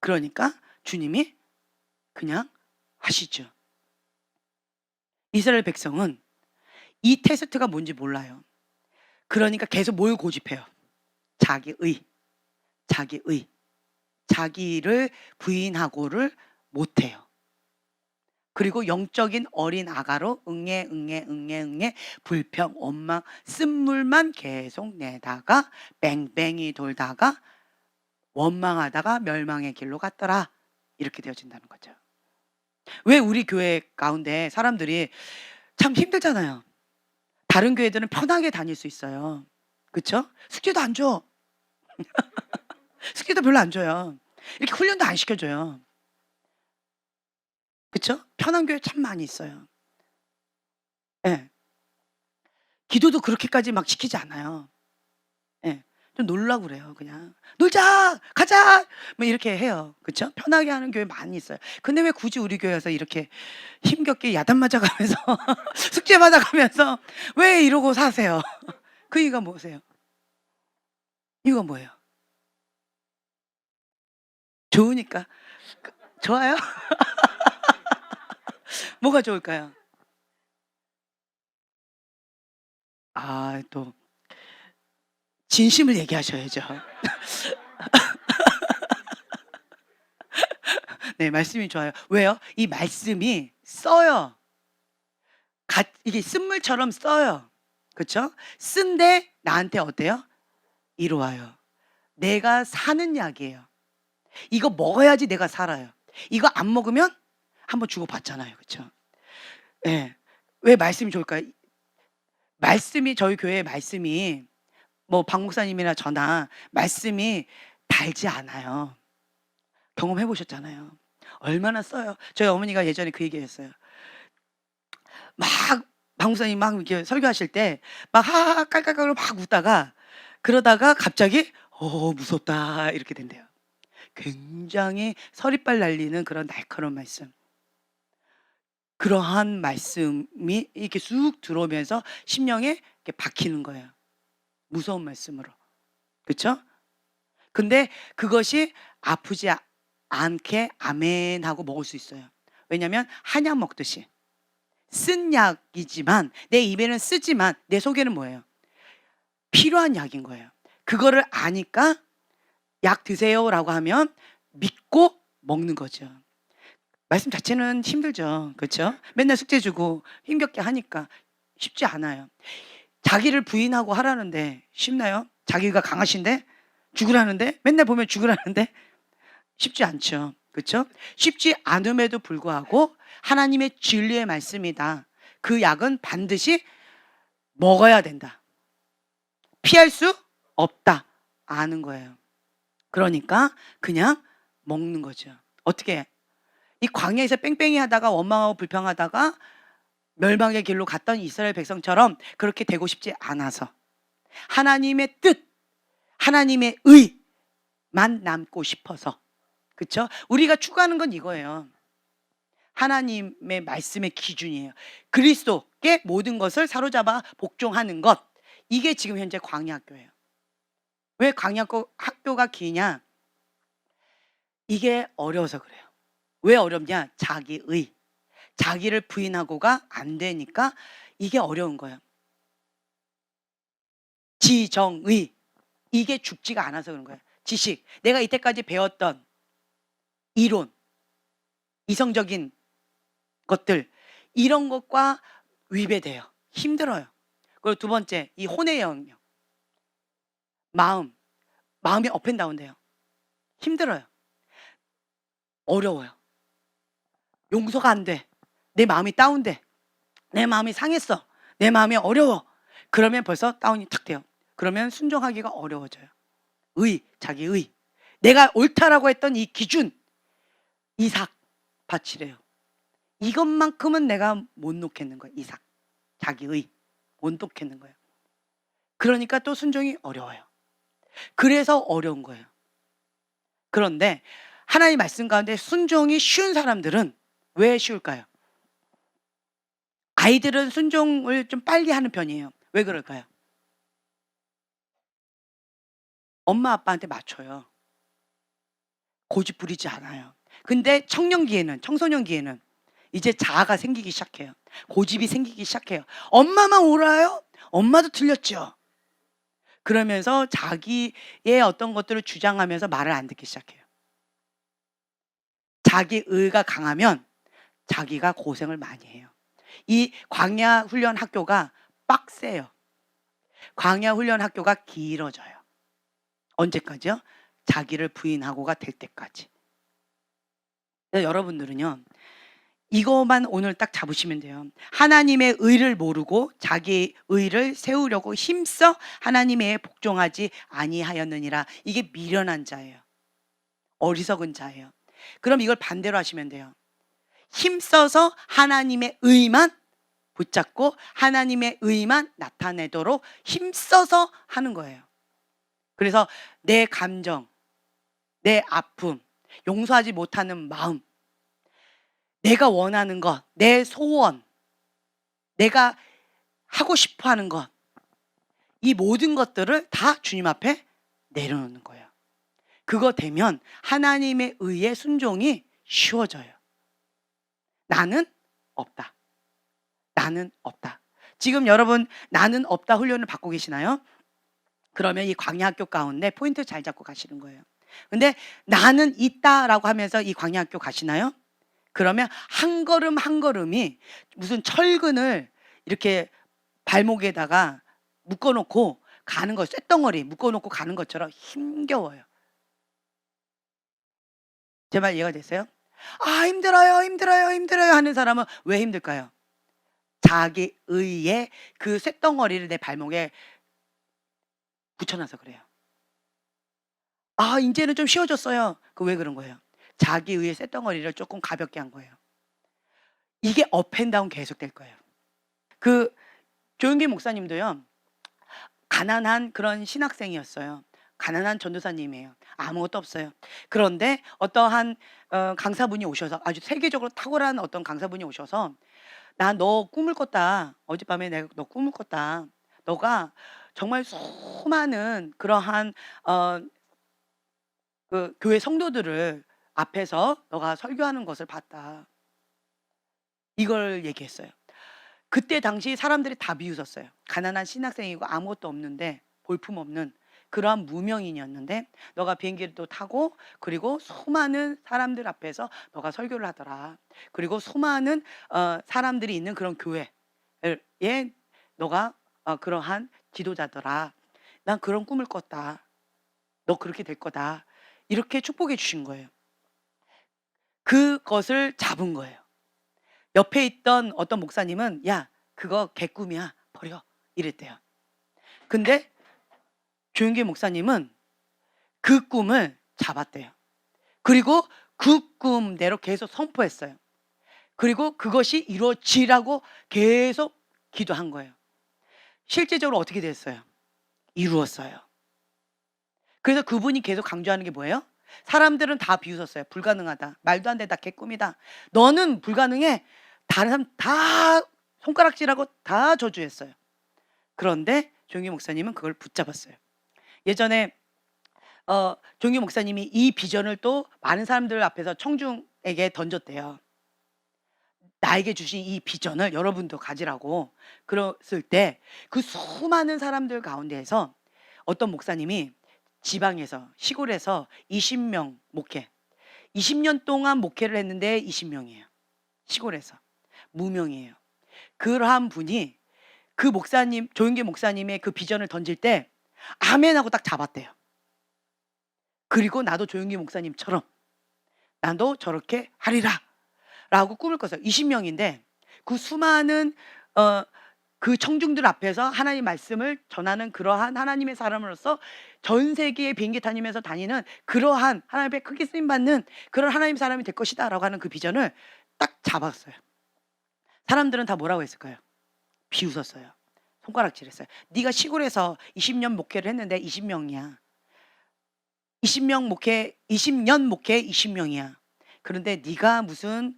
그러니까 주님이 그냥 하시죠. 이스라엘 백성은 이 테스트가 뭔지 몰라요. 그러니까 계속 뭘 고집해요? 자기의. 자기를 부인하고를 못해요. 그리고 영적인 어린 아가로 응애 불평 원망 쓴물만 계속 내다가 뺑뺑이 돌다가 원망하다가 멸망의 길로 갔더라. 이렇게 되어진다는 거죠. 왜 우리 교회 가운데 사람들이 참 힘들잖아요. 다른 교회들은 편하게 다닐 수 있어요. 그렇죠? 숙제도 안 줘. 숙제도 별로 안 줘요. 이렇게 훈련도 안 시켜줘요. 그렇죠? 편한 교회 참 많이 있어요. 예. 기도도 그렇게까지 막 시키지 않아요. 예. 좀 놀라고 그래요, 그냥. 놀자! 가자! 뭐 이렇게 해요. 그쵸? 편하게 하는 교회 많이 있어요. 근데 왜 굳이 우리 교회에서 이렇게 힘겹게 야단 맞아가면서, 숙제 받아가면서 왜 이러고 사세요? 그 이유가 뭐세요? 이유가 뭐예요? 좋으니까. 좋아요? 뭐가 좋을까요? 아, 또 진심을 얘기하셔야죠. 네, 말씀이 좋아요. 왜요? 이 말씀이 써요. 이게 쓴물처럼 써요. 그렇죠? 쓴데 나한테 어때요? 이로와요. 내가 사는 약이에요. 이거 먹어야지 내가 살아요. 이거 안 먹으면 한번 주고받잖아요. 그렇죠? 네. 왜 말씀이 좋을까요? 말씀이 저희 교회 말씀이 뭐 박 목사님이나 저나 말씀이 달지 않아요. 경험해 보셨잖아요. 얼마나 써요. 저희 어머니가 예전에 그 얘기했어요. 막 박 목사님 막 이렇게 설교하실 때 막 하하 깔깔깔 막 웃다가 그러다가 갑자기 무섭다 이렇게 된대요. 굉장히 서리빨 날리는 그런 날카로운 말씀. 그러한 말씀이 이렇게 쑥 들어오면서 심령에 이렇게 박히는 거예요. 무서운 말씀으로. 그렇죠? 근데 그것이 아프지 않게 아멘 하고 먹을 수 있어요. 왜냐하면 한약 먹듯이 쓴 약이지만 내 입에는 쓰지만 내 속에는 뭐예요? 필요한 약인 거예요. 그거를 아니까 약 드세요라고 하면 믿고 먹는 거죠. 말씀 자체는 힘들죠. 그렇죠? 맨날 숙제 주고 힘겹게 하니까 쉽지 않아요. 자기를 부인하고 하라는데 쉽나요? 자기가 강하신데 죽으라는데 맨날 보면 죽으라는데 쉽지 않죠. 그렇죠? 쉽지 않음에도 불구하고 하나님의 진리의 말씀이다. 그 약은 반드시 먹어야 된다. 피할 수 없다. 아는 거예요. 그러니까 그냥 먹는 거죠. 어떻게? 이 광야에서 뺑뺑이 하다가 원망하고 불평하다가 멸망의 길로 갔던 이스라엘 백성처럼 그렇게 되고 싶지 않아서 하나님의 뜻, 하나님의 의만 남고 싶어서. 그렇죠? 우리가 추구하는 건 이거예요. 하나님의 말씀의 기준이에요. 그리스도께 모든 것을 사로잡아 복종하는 것. 이게 지금 현재 광야 학교예요. 왜 광야 학교가 기냐? 이게 어려워서 그래요. 왜 어렵냐? 자기의. 자기를 부인하고가 안 되니까 이게 어려운 거예요. 지정의. 이게 죽지가 않아서 그런 거예요. 지식. 내가 이때까지 배웠던 이론, 이성적인 것들, 이런 것과 위배돼요. 힘들어요. 그리고 두 번째, 이 혼의 영역. 마음이 업앤다운 돼요. 힘들어요. 어려워요. 용서가 안 돼. 내 마음이 다운돼. 내 마음이 상했어. 내 마음이 어려워. 그러면 벌써 다운이 탁 돼요. 그러면 순종하기가 어려워져요. 자기의. 내가 옳다라고 했던 이 기준, 이삭 바치래요. 이것만큼은 내가 못 놓겠는 거예요. 이삭, 자기의. 못 놓겠는 거예요. 그러니까 또 순종이 어려워요. 그래서 어려운 거예요. 그런데 하나님 말씀 가운데 순종이 쉬운 사람들은 왜 쉬울까요? 아이들은 순종을 좀 빨리 하는 편이에요. 왜 그럴까요? 엄마 아빠한테 맞춰요. 고집 부리지 않아요. 근데 청소년기에는 이제 자아가 생기기 시작해요. 고집이 생기기 시작해요. 엄마만 옳아요? 엄마도 틀렸죠. 그러면서 자기의 어떤 것들을 주장하면서 말을 안 듣기 시작해요. 자기 의가 강하면 자기가 고생을 많이 해요. 이 광야 훈련 학교가 빡세요. 광야 훈련 학교가 길어져요. 언제까지요? 자기를 부인하고가 될 때까지. 여러분들은요, 이거만 오늘 딱 잡으시면 돼요. 하나님의 의를 모르고 자기 의를 세우려고 힘써 하나님의 복종하지 아니하였느니라. 이게 미련한 자예요. 어리석은 자예요. 그럼 이걸 반대로 하시면 돼요. 힘써서 하나님의 의만 붙잡고 하나님의 의만 나타내도록 힘써서 하는 거예요. 그래서 내 감정, 내 아픔, 용서하지 못하는 마음, 내가 원하는 것, 내 소원, 내가 하고 싶어 하는 것, 이 모든 것들을 다 주님 앞에 내려놓는 거예요. 그거 되면 하나님의 의의 순종이 쉬워져요. 나는 없다. 나는 없다. 지금 여러분 나는 없다 훈련을 받고 계시나요? 그러면 이 광야학교 가운데 포인트 잘 잡고 가시는 거예요. 근데 나는 있다라고 하면서 이 광야학교 가시나요? 그러면 한 걸음 한 걸음이 무슨 철근을 이렇게 발목에다가 묶어놓고 가는 거, 쇳덩어리 묶어놓고 가는 것처럼 힘겨워요. 제 말 이해가 됐어요? 아, 힘들어요 하는 사람은 왜 힘들까요? 자기 의의 그 쇳덩어리를 내 발목에 붙여놔서 그래요. 아, 이제는 좀 쉬워졌어요. 그 왜 그런 거예요? 자기 의의 쇳덩어리를 조금 가볍게 한 거예요. 이게 업앤다운 계속 될 거예요. 그 조용기 목사님도요, 가난한 그런 신학생이었어요. 가난한 전도사님이에요. 아무것도 없어요. 그런데 어떠한 강사분이 오셔서, 아주 세계적으로 탁월한 어떤 강사분이 오셔서, 나 너 꿈을 꿨다. 어젯밤에 내가 너 꿈을 꿨다. 너가 정말 수많은 그러한 그 교회 성도들을 앞에서 너가 설교하는 것을 봤다. 이걸 얘기했어요. 그때 당시 사람들이 다 비웃었어요. 가난한 신학생이고 아무것도 없는데 볼품없는 그러한 무명인이었는데 너가 비행기를 또 타고 그리고 수많은 사람들 앞에서 너가 설교를 하더라. 그리고 수많은 사람들이 있는 그런 교회에 너가 그러한 지도자더라. 난 그런 꿈을 꿨다. 너 그렇게 될 거다. 이렇게 축복해 주신 거예요. 그것을 잡은 거예요. 옆에 있던 어떤 목사님은 야 그거 개꿈이야 버려 이랬대요. 근데 조윤기 목사님은 그 꿈을 잡았대요. 그리고 그 꿈대로 계속 선포했어요. 그리고 그것이 이루어지라고 계속 기도한 거예요. 실제적으로 어떻게 됐어요? 이루었어요. 그래서 그분이 계속 강조하는 게 뭐예요? 사람들은 다 비웃었어요. 불가능하다. 말도 안 되다. 개꿈이다. 너는 불가능해. 다른 사람 다 손가락질하고 다 저주했어요. 그런데 조용기 목사님은 그걸 붙잡았어요. 예전에 조용기 목사님이 이 비전을 또 많은 사람들 앞에서 청중에게 던졌대요. 나에게 주신 이 비전을 여러분도 가지라고. 그랬을 때 그 수많은 사람들 가운데에서 어떤 목사님이 지방에서 시골에서 20명 목회 20년 동안 목회를 했는데 20명이에요. 시골에서 무명이에요. 그러한 분이 그 목사님 조윤기 목사님의 그 비전을 던질 때 아멘하고 딱 잡았대요. 그리고 나도 조윤기 목사님처럼 나도 저렇게 하리라 라고 꿈을 꿨어요. 20명인데 그 수많은 그 청중들 앞에서 하나님 말씀을 전하는 그러한 하나님의 사람으로서 전 세계에 비행기 다니면서 다니는 그러한 하나님의 크게 쓰임받는 그런 하나님 사람이 될 것이다 라고 하는 그 비전을 딱 잡았어요. 사람들은 다 뭐라고 했을까요? 비웃었어요. 손가락질했어요. 네가 시골에서 20년 목회를 했는데 20명이야. 20년 목회 20명이야. 그런데 네가 무슨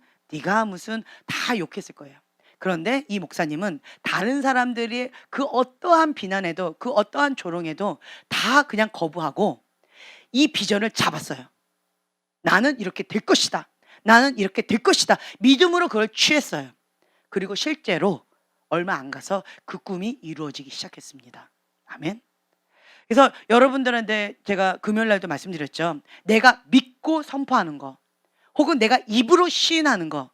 다 욕했을 거예요. 그런데 이 목사님은 다른 사람들이 그 어떠한 비난에도 그 어떠한 조롱에도 다 그냥 거부하고 이 비전을 잡았어요. 나는 이렇게 될 것이다. 나는 이렇게 될 것이다. 믿음으로 그걸 취했어요. 그리고 실제로 얼마 안 가서 그 꿈이 이루어지기 시작했습니다. 아멘. 그래서 여러분들한테 제가 금요일 날도 말씀드렸죠. 내가 믿고 선포하는 거 혹은 내가 입으로 시인하는 거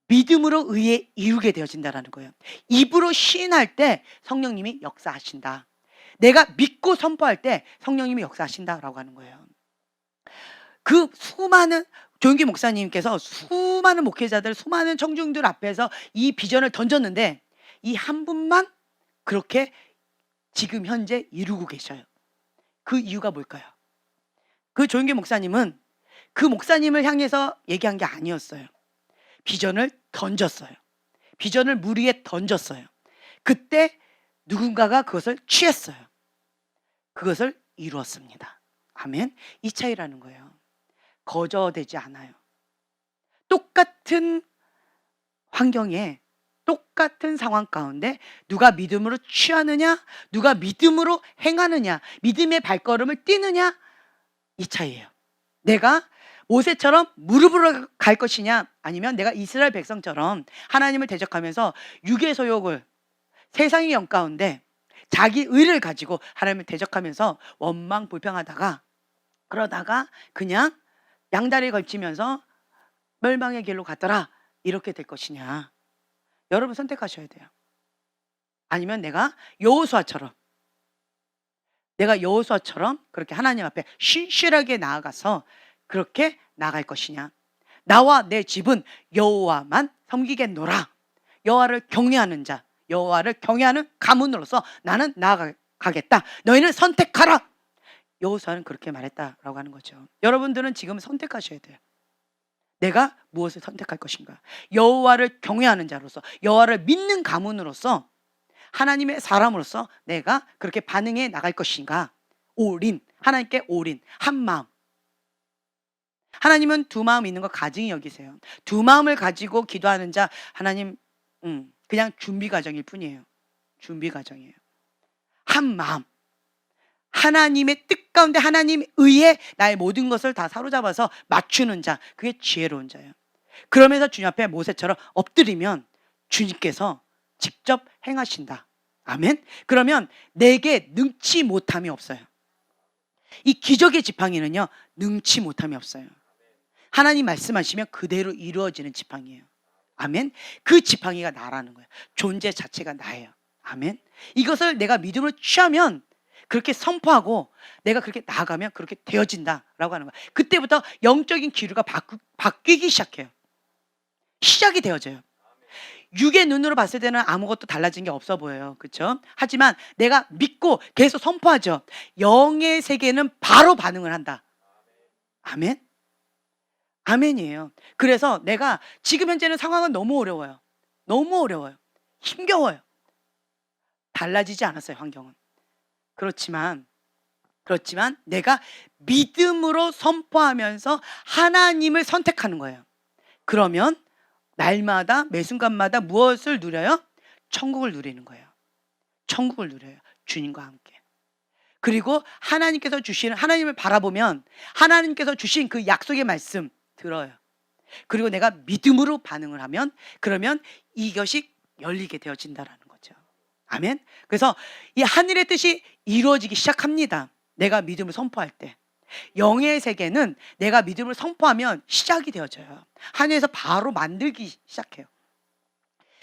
믿음으로 의에 이루게 되어진다는 거예요. 입으로 시인할 때 성령님이 역사하신다. 내가 믿고 선포할 때 성령님이 역사하신다라고 하는 거예요. 그 수많은 조윤기 목사님께서 수많은 목회자들, 수많은 청중들 앞에서 이 비전을 던졌는데 이 한 분만 그렇게 지금 현재 이루고 계셔요. 그 이유가 뭘까요? 그 조윤기 목사님은 그 목사님을 향해서 얘기한 게 아니었어요. 비전을 던졌어요. 비전을 물 위에 던졌어요. 그때 누군가가 그것을 취했어요. 그것을 이루었습니다. 아멘. 이 차이라는 거예요. 거저되지 않아요. 똑같은 환경에 똑같은 상황 가운데 누가 믿음으로 취하느냐, 누가 믿음으로 행하느냐, 믿음의 발걸음을 뛰느냐, 이 차이예요. 내가 모세처럼 무릎으로 갈 것이냐, 아니면 내가 이스라엘 백성처럼 하나님을 대적하면서 육의 소욕을 세상의 영 가운데 자기 의를 가지고 하나님을 대적하면서 원망 불평하다가 그러다가 그냥 양다리 걸치면서 멸망의 길로 갔더라, 이렇게 될 것이냐. 여러분 선택하셔야 돼요. 아니면 내가 여호수아처럼 그렇게 하나님 앞에 신실하게 나아가서 그렇게 나갈 것이냐. 나와 내 집은 여호와만 섬기겠노라. 여호와를 경외하는 자, 여호와를 경외하는 가문으로서 나는 나아가겠다. 너희는 선택하라. 여호수아는 그렇게 말했다라고 하는 거죠. 여러분들은 지금 선택하셔야 돼요. 내가 무엇을 선택할 것인가. 여호와를 경외하는 자로서, 여호와를 믿는 가문으로서, 하나님의 사람으로서 내가 그렇게 반응해 나갈 것인가. 올인, 하나님께 올인, 한 마음. 하나님은 두 마음 있는 거 가증히 여기세요. 두 마음을 가지고 기도하는 자, 하나님 그냥 준비 과정일 뿐이에요. 준비 과정이에요. 한 마음. 하나님의 뜻 가운데 하나님 의에 나의 모든 것을 다 사로잡아서 맞추는 자, 그게 지혜로운 자예요. 그러면서 주님 앞에 모세처럼 엎드리면 주님께서 직접 행하신다. 아멘. 그러면 내게 능치 못함이 없어요. 이 기적의 지팡이는요, 능치 못함이 없어요. 하나님 말씀하시면 그대로 이루어지는 지팡이에요. 아멘. 그 지팡이가 나라는 거예요. 존재 자체가 나예요. 아멘. 이것을 내가 믿음으로 취하면, 그렇게 선포하고 내가 그렇게 나아가면 그렇게 되어진다라고 하는 거예요. 그때부터 영적인 기류가 바뀌기 시작해요. 시작이 되어져요. 육의 눈으로 봤을 때는 아무것도 달라진 게 없어 보여요. 그렇죠? 하지만 내가 믿고 계속 선포하죠. 영의 세계는 바로 반응을 한다. 아멘. 아멘이에요. 그래서 내가 지금 현재는 상황은 너무 어려워요. 너무 어려워요. 힘겨워요. 달라지지 않았어요, 환경은. 그렇지만 내가 믿음으로 선포하면서 하나님을 선택하는 거예요. 그러면 날마다 매 순간마다 무엇을 누려요? 천국을 누리는 거예요. 천국을 누려요. 주님과 함께. 그리고 하나님께서 주시는, 하나님을 바라보면 하나님께서 주신 그 약속의 말씀 들어요. 그리고 내가 믿음으로 반응을 하면, 그러면 이것이 열리게 되어진다라는 거죠. 아멘. 그래서 이 하늘의 뜻이 이루어지기 시작합니다. 내가 믿음을 선포할 때. 영의 세계는 내가 믿음을 선포하면 시작이 되어져요. 하늘에서 바로 만들기 시작해요.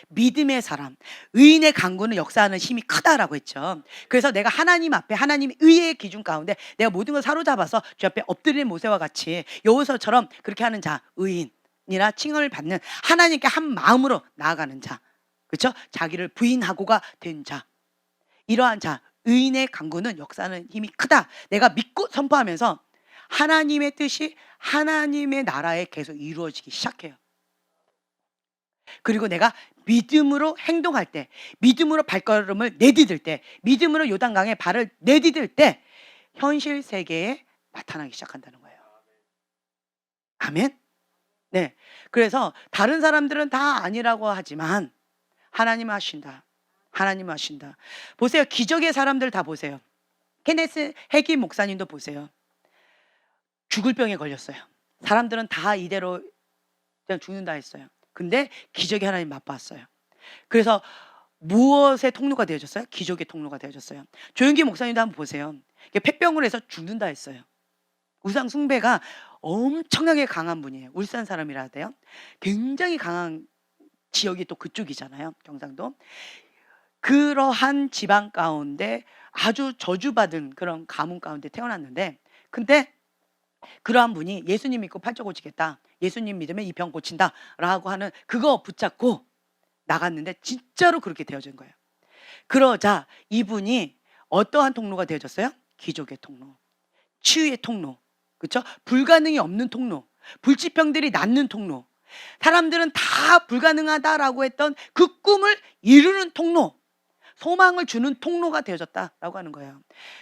믿음의 사람, 의인의 강구는 역사하는 힘이 크다라고 했죠. 그래서 내가 하나님 앞에, 하나님의 의의 기준 가운데 내가 모든 걸 사로잡아서 주 앞에 엎드리는 모세와 같이 여호수아처럼 그렇게 하는 자, 의인이라 칭언을 받는, 하나님께 한 마음으로 나아가는 자, 그렇죠? 자기를 부인하고가 된 자, 이러한 자, 의인의 강구는 역사하는 힘이 크다. 내가 믿고 선포하면서 하나님의 뜻이 하나님의 나라에 계속 이루어지기 시작해요. 그리고 내가 믿음으로 행동할 때, 믿음으로 발걸음을 내디딜 때, 믿음으로 요단강에 발을 내디딜 때 현실 세계에 나타나기 시작한다는 거예요. 아멘. 네. 그래서 다른 사람들은 다 아니라고 하지만 하나님은 하신다. 하나님은 하신다. 보세요. 기적의 사람들 다 보세요. 케네스 해기 목사님도 보세요. 죽을 병에 걸렸어요. 사람들은 다 이대로 그냥 죽는다 했어요. 근데 기적이 하나님 맛봤어요. 그래서 무엇의 통로가 되어졌어요? 기적의 통로가 되어졌어요. 조영기 목사님도 한번 보세요. 폐병을 해서 죽는다 했어요. 우상 숭배가 엄청나게 강한 분이에요. 울산 사람이라 하대요. 굉장히 강한 지역이 또 그쪽이잖아요. 경상도. 그러한 지방 가운데 아주 저주받은 그런 가문 가운데 태어났는데, 근데 그러한 분이 예수님 믿고 팔자 고치겠다, 예수님 믿으면 이 병 고친다 라고 하는 그거 붙잡고 나갔는데 진짜로 그렇게 되어진 거예요. 그러자 이분이 어떠한 통로가 되어졌어요? 기적의 통로, 치유의 통로, 그렇죠? 불가능이 없는 통로, 불치병들이 낫는 통로, 사람들은 다 불가능하다라고 했던 그 꿈을 이루는 통로, 소망을 주는 통로가 되어졌다라고 하는 거예요.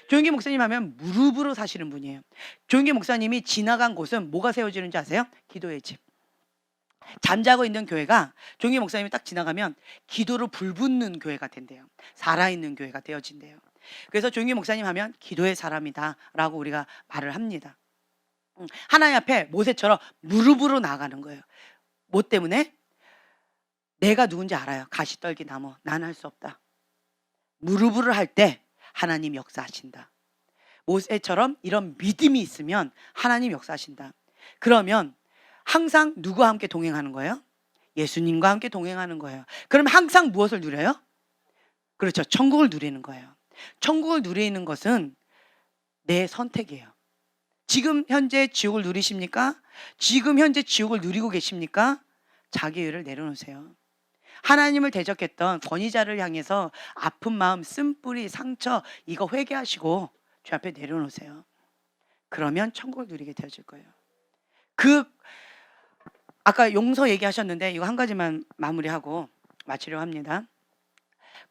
조영기 목사님 하면 무릎으로 사시는 분이에요. 조영기 목사님이 지나간 곳은 뭐가 세워지는지 아세요? 기도의 집. 잠자고 있는 교회가 조영기 목사님이 딱 지나가면 기도로 불붙는 교회가 된대요. 살아있는 교회가 되어진대요. 그래서 조영기 목사님 하면 기도의 사람이다라고 우리가 말을 합니다. 하나님 앞에 모세처럼 무릎으로 나가는 거예요. 뭐 때문에? 내가 누군지 알아요. 가시떨기 나무. 난 할 수 없다. 무릎으로 할 때 하나님 역사하신다. 모세처럼 이런 믿음이 있으면 하나님 역사하신다. 그러면 항상 누구와 함께 동행하는 거예요? 예수님과 함께 동행하는 거예요. 그럼 항상 무엇을 누려요? 그렇죠. 천국을 누리는 거예요. 천국을 누리는 것은 내 선택이에요. 지금 현재 지옥을 누리십니까? 지금 현재 지옥을 누리고 계십니까? 자기 의를 내려놓으세요. 하나님을 대적했던 권위자를 향해서 아픈 마음, 쓴뿌리, 상처 이거 회개하시고 주 앞에 내려놓으세요. 그러면 천국을 누리게 되어질 거예요. 아까 용서 얘기하셨는데 이거 한 가지만 마무리하고 마치려고 합니다.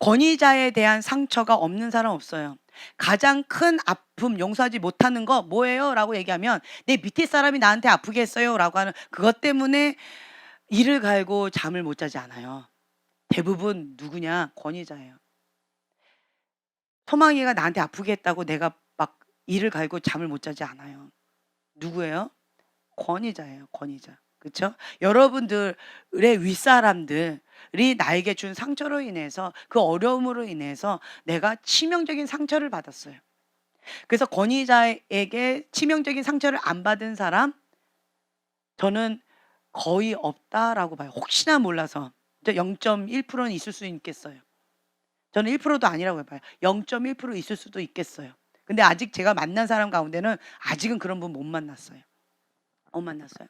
권위자에 대한 상처가 없는 사람 없어요. 가장 큰 아픔, 용서하지 못하는 거 뭐예요? 라고 얘기하면 내 밑에 사람이 나한테 아프게 했어요 라고 하는 그것 때문에 이를 갈고 잠을 못 자지 않아요. 대부분 누구냐? 권위자예요. 소망이가 나한테 아프게 했다고 내가 막 이를 갈고 잠을 못 자지 않아요. 누구예요? 권위자예요. 권위자. 그렇죠? 여러분들의 윗사람들, 나에게 준 상처로 인해서, 그 어려움으로 인해서 내가 치명적인 상처를 받았어요. 그래서 권위자에게 치명적인 상처를 안 받은 사람 저는 거의 없다라고 봐요. 혹시나 몰라서. 0.1%는 있을 수 있겠어요. 저는 1%도 아니라고 봐요. 0.1% 있을 수도 있겠어요. 근데 아직 제가 만난 사람 가운데는 아직은 그런 분 못 만났어요. 못 만났어요.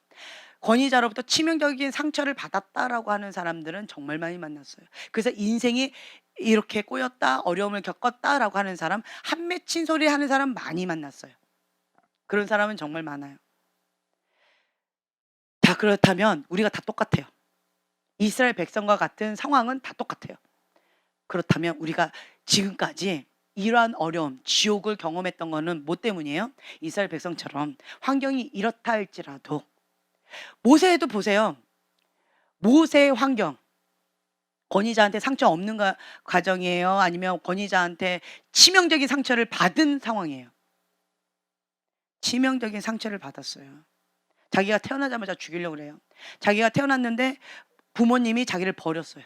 권위자로부터 치명적인 상처를 받았다라고 하는 사람들은 정말 많이 만났어요. 그래서 인생이 이렇게 꼬였다, 어려움을 겪었다라고 하는 사람, 한 맺힌 소리 하는 사람 많이 만났어요. 그런 사람은 정말 많아요. 자, 그렇다면 우리가 다 똑같아요. 이스라엘 백성과 같은 상황은 다 똑같아요. 그렇다면 우리가 지금까지 이러한 어려움, 지옥을 경험했던 거는 뭐 때문이에요? 이스라엘 백성처럼 환경이 이렇다 할지라도 모세도 보세요. 모세의 환경, 권위자한테 상처 없는 가정이에요? 아니면 권위자한테 치명적인 상처를 받은 상황이에요? 치명적인 상처를 받았어요. 자기가 태어나자마자 죽이려고 그래요. 자기가 태어났는데 부모님이 자기를 버렸어요.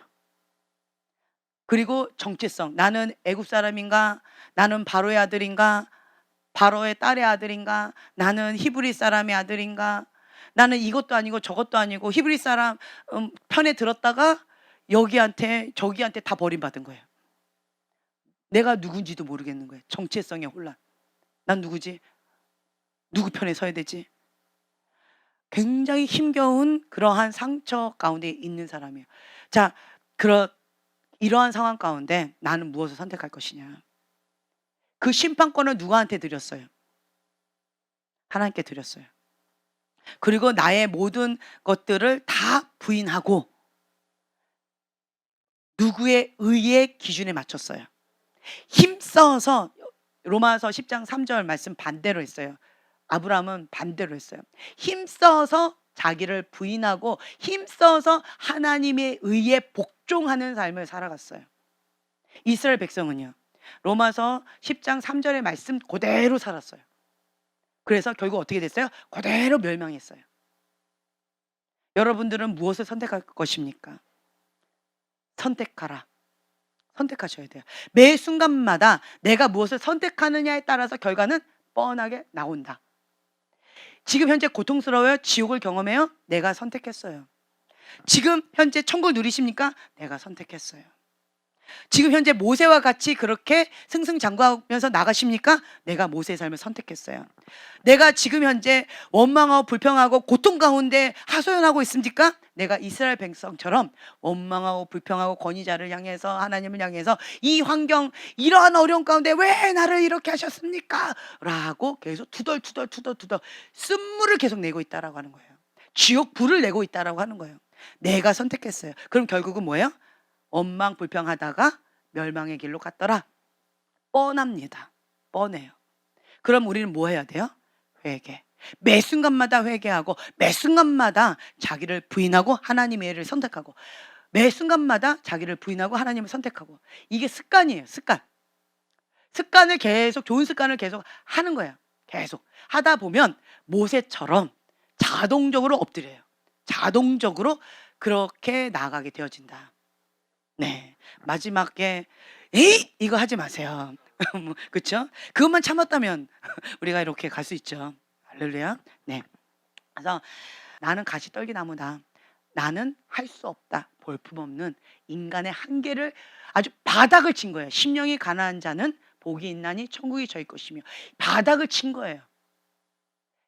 그리고 정체성, 나는 애굽 사람인가? 나는 바로의 아들인가? 바로의 딸의 아들인가? 나는 히브리 사람의 아들인가? 나는 이것도 아니고 저것도 아니고 히브리 사람 편에 들었다가 여기한테 저기한테 다 버림받은 거예요. 내가 누군지도 모르겠는 거예요. 정체성의 혼란. 난 누구지? 누구 편에 서야 되지? 굉장히 힘겨운 그러한 상처 가운데 있는 사람이에요. 자, 이러한 상황 가운데 나는 무엇을 선택할 것이냐? 그 심판권을 누구한테 드렸어요? 하나님께 드렸어요. 그리고 나의 모든 것들을 다 부인하고 누구의 의의 기준에 맞췄어요. 힘써서 로마서 10장 3절 말씀 반대로 했어요. 아브라함은 반대로 했어요. 힘써서 자기를 부인하고 힘써서 하나님의 의에 복종하는 삶을 살아갔어요. 이스라엘 백성은요. 로마서 10장 3절의 말씀 그대로 살았어요. 그래서 결국 어떻게 됐어요? 그대로 멸망했어요. 여러분들은 무엇을 선택할 것입니까? 선택하라. 선택하셔야 돼요. 매 순간마다 내가 무엇을 선택하느냐에 따라서 결과는 뻔하게 나온다. 지금 현재 고통스러워요? 지옥을 경험해요? 내가 선택했어요. 지금 현재 천국을 누리십니까? 내가 선택했어요. 지금 현재 모세와 같이 그렇게 승승장구하면서 나가십니까? 내가 모세의 삶을 선택했어요. 내가 지금 현재 원망하고 불평하고 고통 가운데 하소연하고 있습니까? 내가 이스라엘 백성처럼 원망하고 불평하고 권위자를 향해서 하나님을 향해서 이 환경 이러한 어려운 가운데 왜 나를 이렇게 하셨습니까? 라고 계속 투덜투덜 쓴물을 계속 내고 있다라고 하는 거예요. 지옥 불을 내고 있다라고 하는 거예요. 내가 선택했어요. 그럼 결국은 뭐예요? 원망 불평하다가 멸망의 길로 갔더라. 뻔합니다. 뻔해요. 그럼 우리는 뭐 해야 돼요? 회개. 매 순간마다 회개하고 매 순간마다 자기를 부인하고 하나님의 일을 선택하고 매 순간마다 자기를 부인하고 하나님을 선택하고 이게 습관이에요. 습관을 계속 좋은 습관을 계속 하는 거예요. 계속 하다 보면 모세처럼 자동적으로 엎드려요. 자동적으로 그렇게 나아가게 되어진다. 네. 마지막에 에이 이거 하지 마세요. 그렇죠? 그것만 참았다면 우리가 이렇게 갈 수 있죠. 할렐루야. 네. 그래서 나는 가시떨기나무다. 나는 할 수 없다. 볼품없는 인간의 한계를 아주 바닥을 친 거예요. 심령이 가난한 자는 복이 있나니 천국이 저희 것이며 바닥을 친 거예요.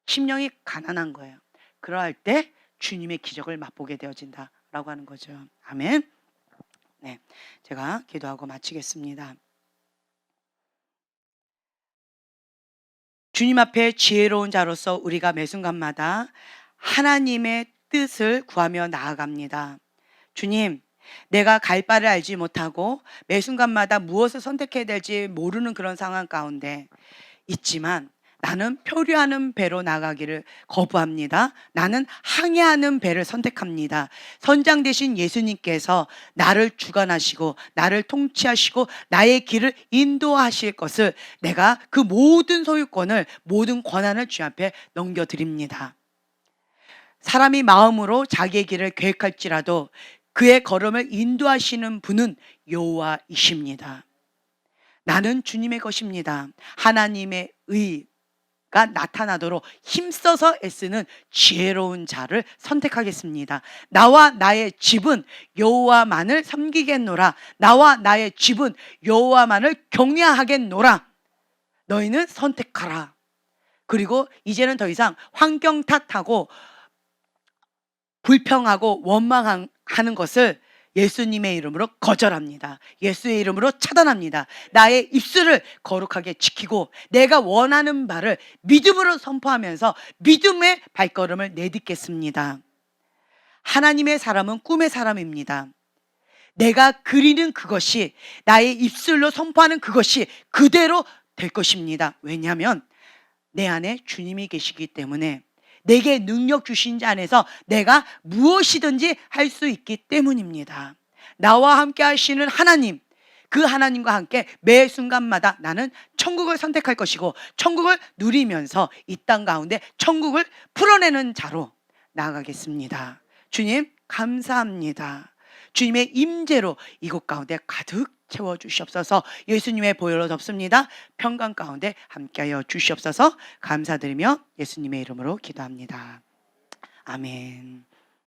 심령이 가난한 거예요. 그러할 때 주님의 기적을 맛보게 되어진다라고 하는 거죠. 아멘. 네, 제가 기도하고 마치겠습니다. 주님 앞에 지혜로운 자로서 우리가 매 순간마다 하나님의 뜻을 구하며 나아갑니다. 주님, 내가 갈 바를 알지 못하고 매 순간마다 무엇을 선택해야 될지 모르는 그런 상황 가운데 있지만 나는 표류하는 배로 나가기를 거부합니다. 나는 항해하는 배를 선택합니다. 선장 되신 예수님께서 나를 주관하시고 나를 통치하시고 나의 길을 인도하실 것을 내가 그 모든 소유권을 모든 권한을 주님 앞에 넘겨드립니다. 사람이 마음으로 자기의 길을 계획할지라도 그의 걸음을 인도하시는 분은 여호와이십니다. 나는 주님의 것입니다. 하나님의 의가 나타나도록 힘써서 애쓰는 지혜로운 자를 선택하겠습니다. 나와 나의 집은 여호와만을 섬기겠노라. 나와 나의 집은 여호와만을 경외하겠노라. 너희는 선택하라. 그리고 이제는 더 이상 환경 탓하고 불평하고 원망하는 것을 예수님의 이름으로 거절합니다. 예수의 이름으로 차단합니다. 나의 입술을 거룩하게 지키고 내가 원하는 바를 믿음으로 선포하면서 믿음의 발걸음을 내딛겠습니다. 하나님의 사람은 꿈의 사람입니다. 내가 그리는 그것이, 나의 입술로 선포하는 그것이 그대로 될 것입니다. 왜냐하면 내 안에 주님이 계시기 때문에, 내게 능력 주신 자 안에서 내가 무엇이든지 할 수 있기 때문입니다. 나와 함께 하시는 하나님, 그 하나님과 함께 매 순간마다 나는 천국을 선택할 것이고 천국을 누리면서 이 땅 가운데 천국을 풀어내는 자로 나아가겠습니다. 주님 감사합니다. 주님의 임재로 이곳 가운데 가득 채워주시옵소서. 예수님의 보혈로 덮습니다. 평강 가운데 함께하여 주시옵소서. 감사드리며 예수님의 이름으로 기도합니다. 아멘.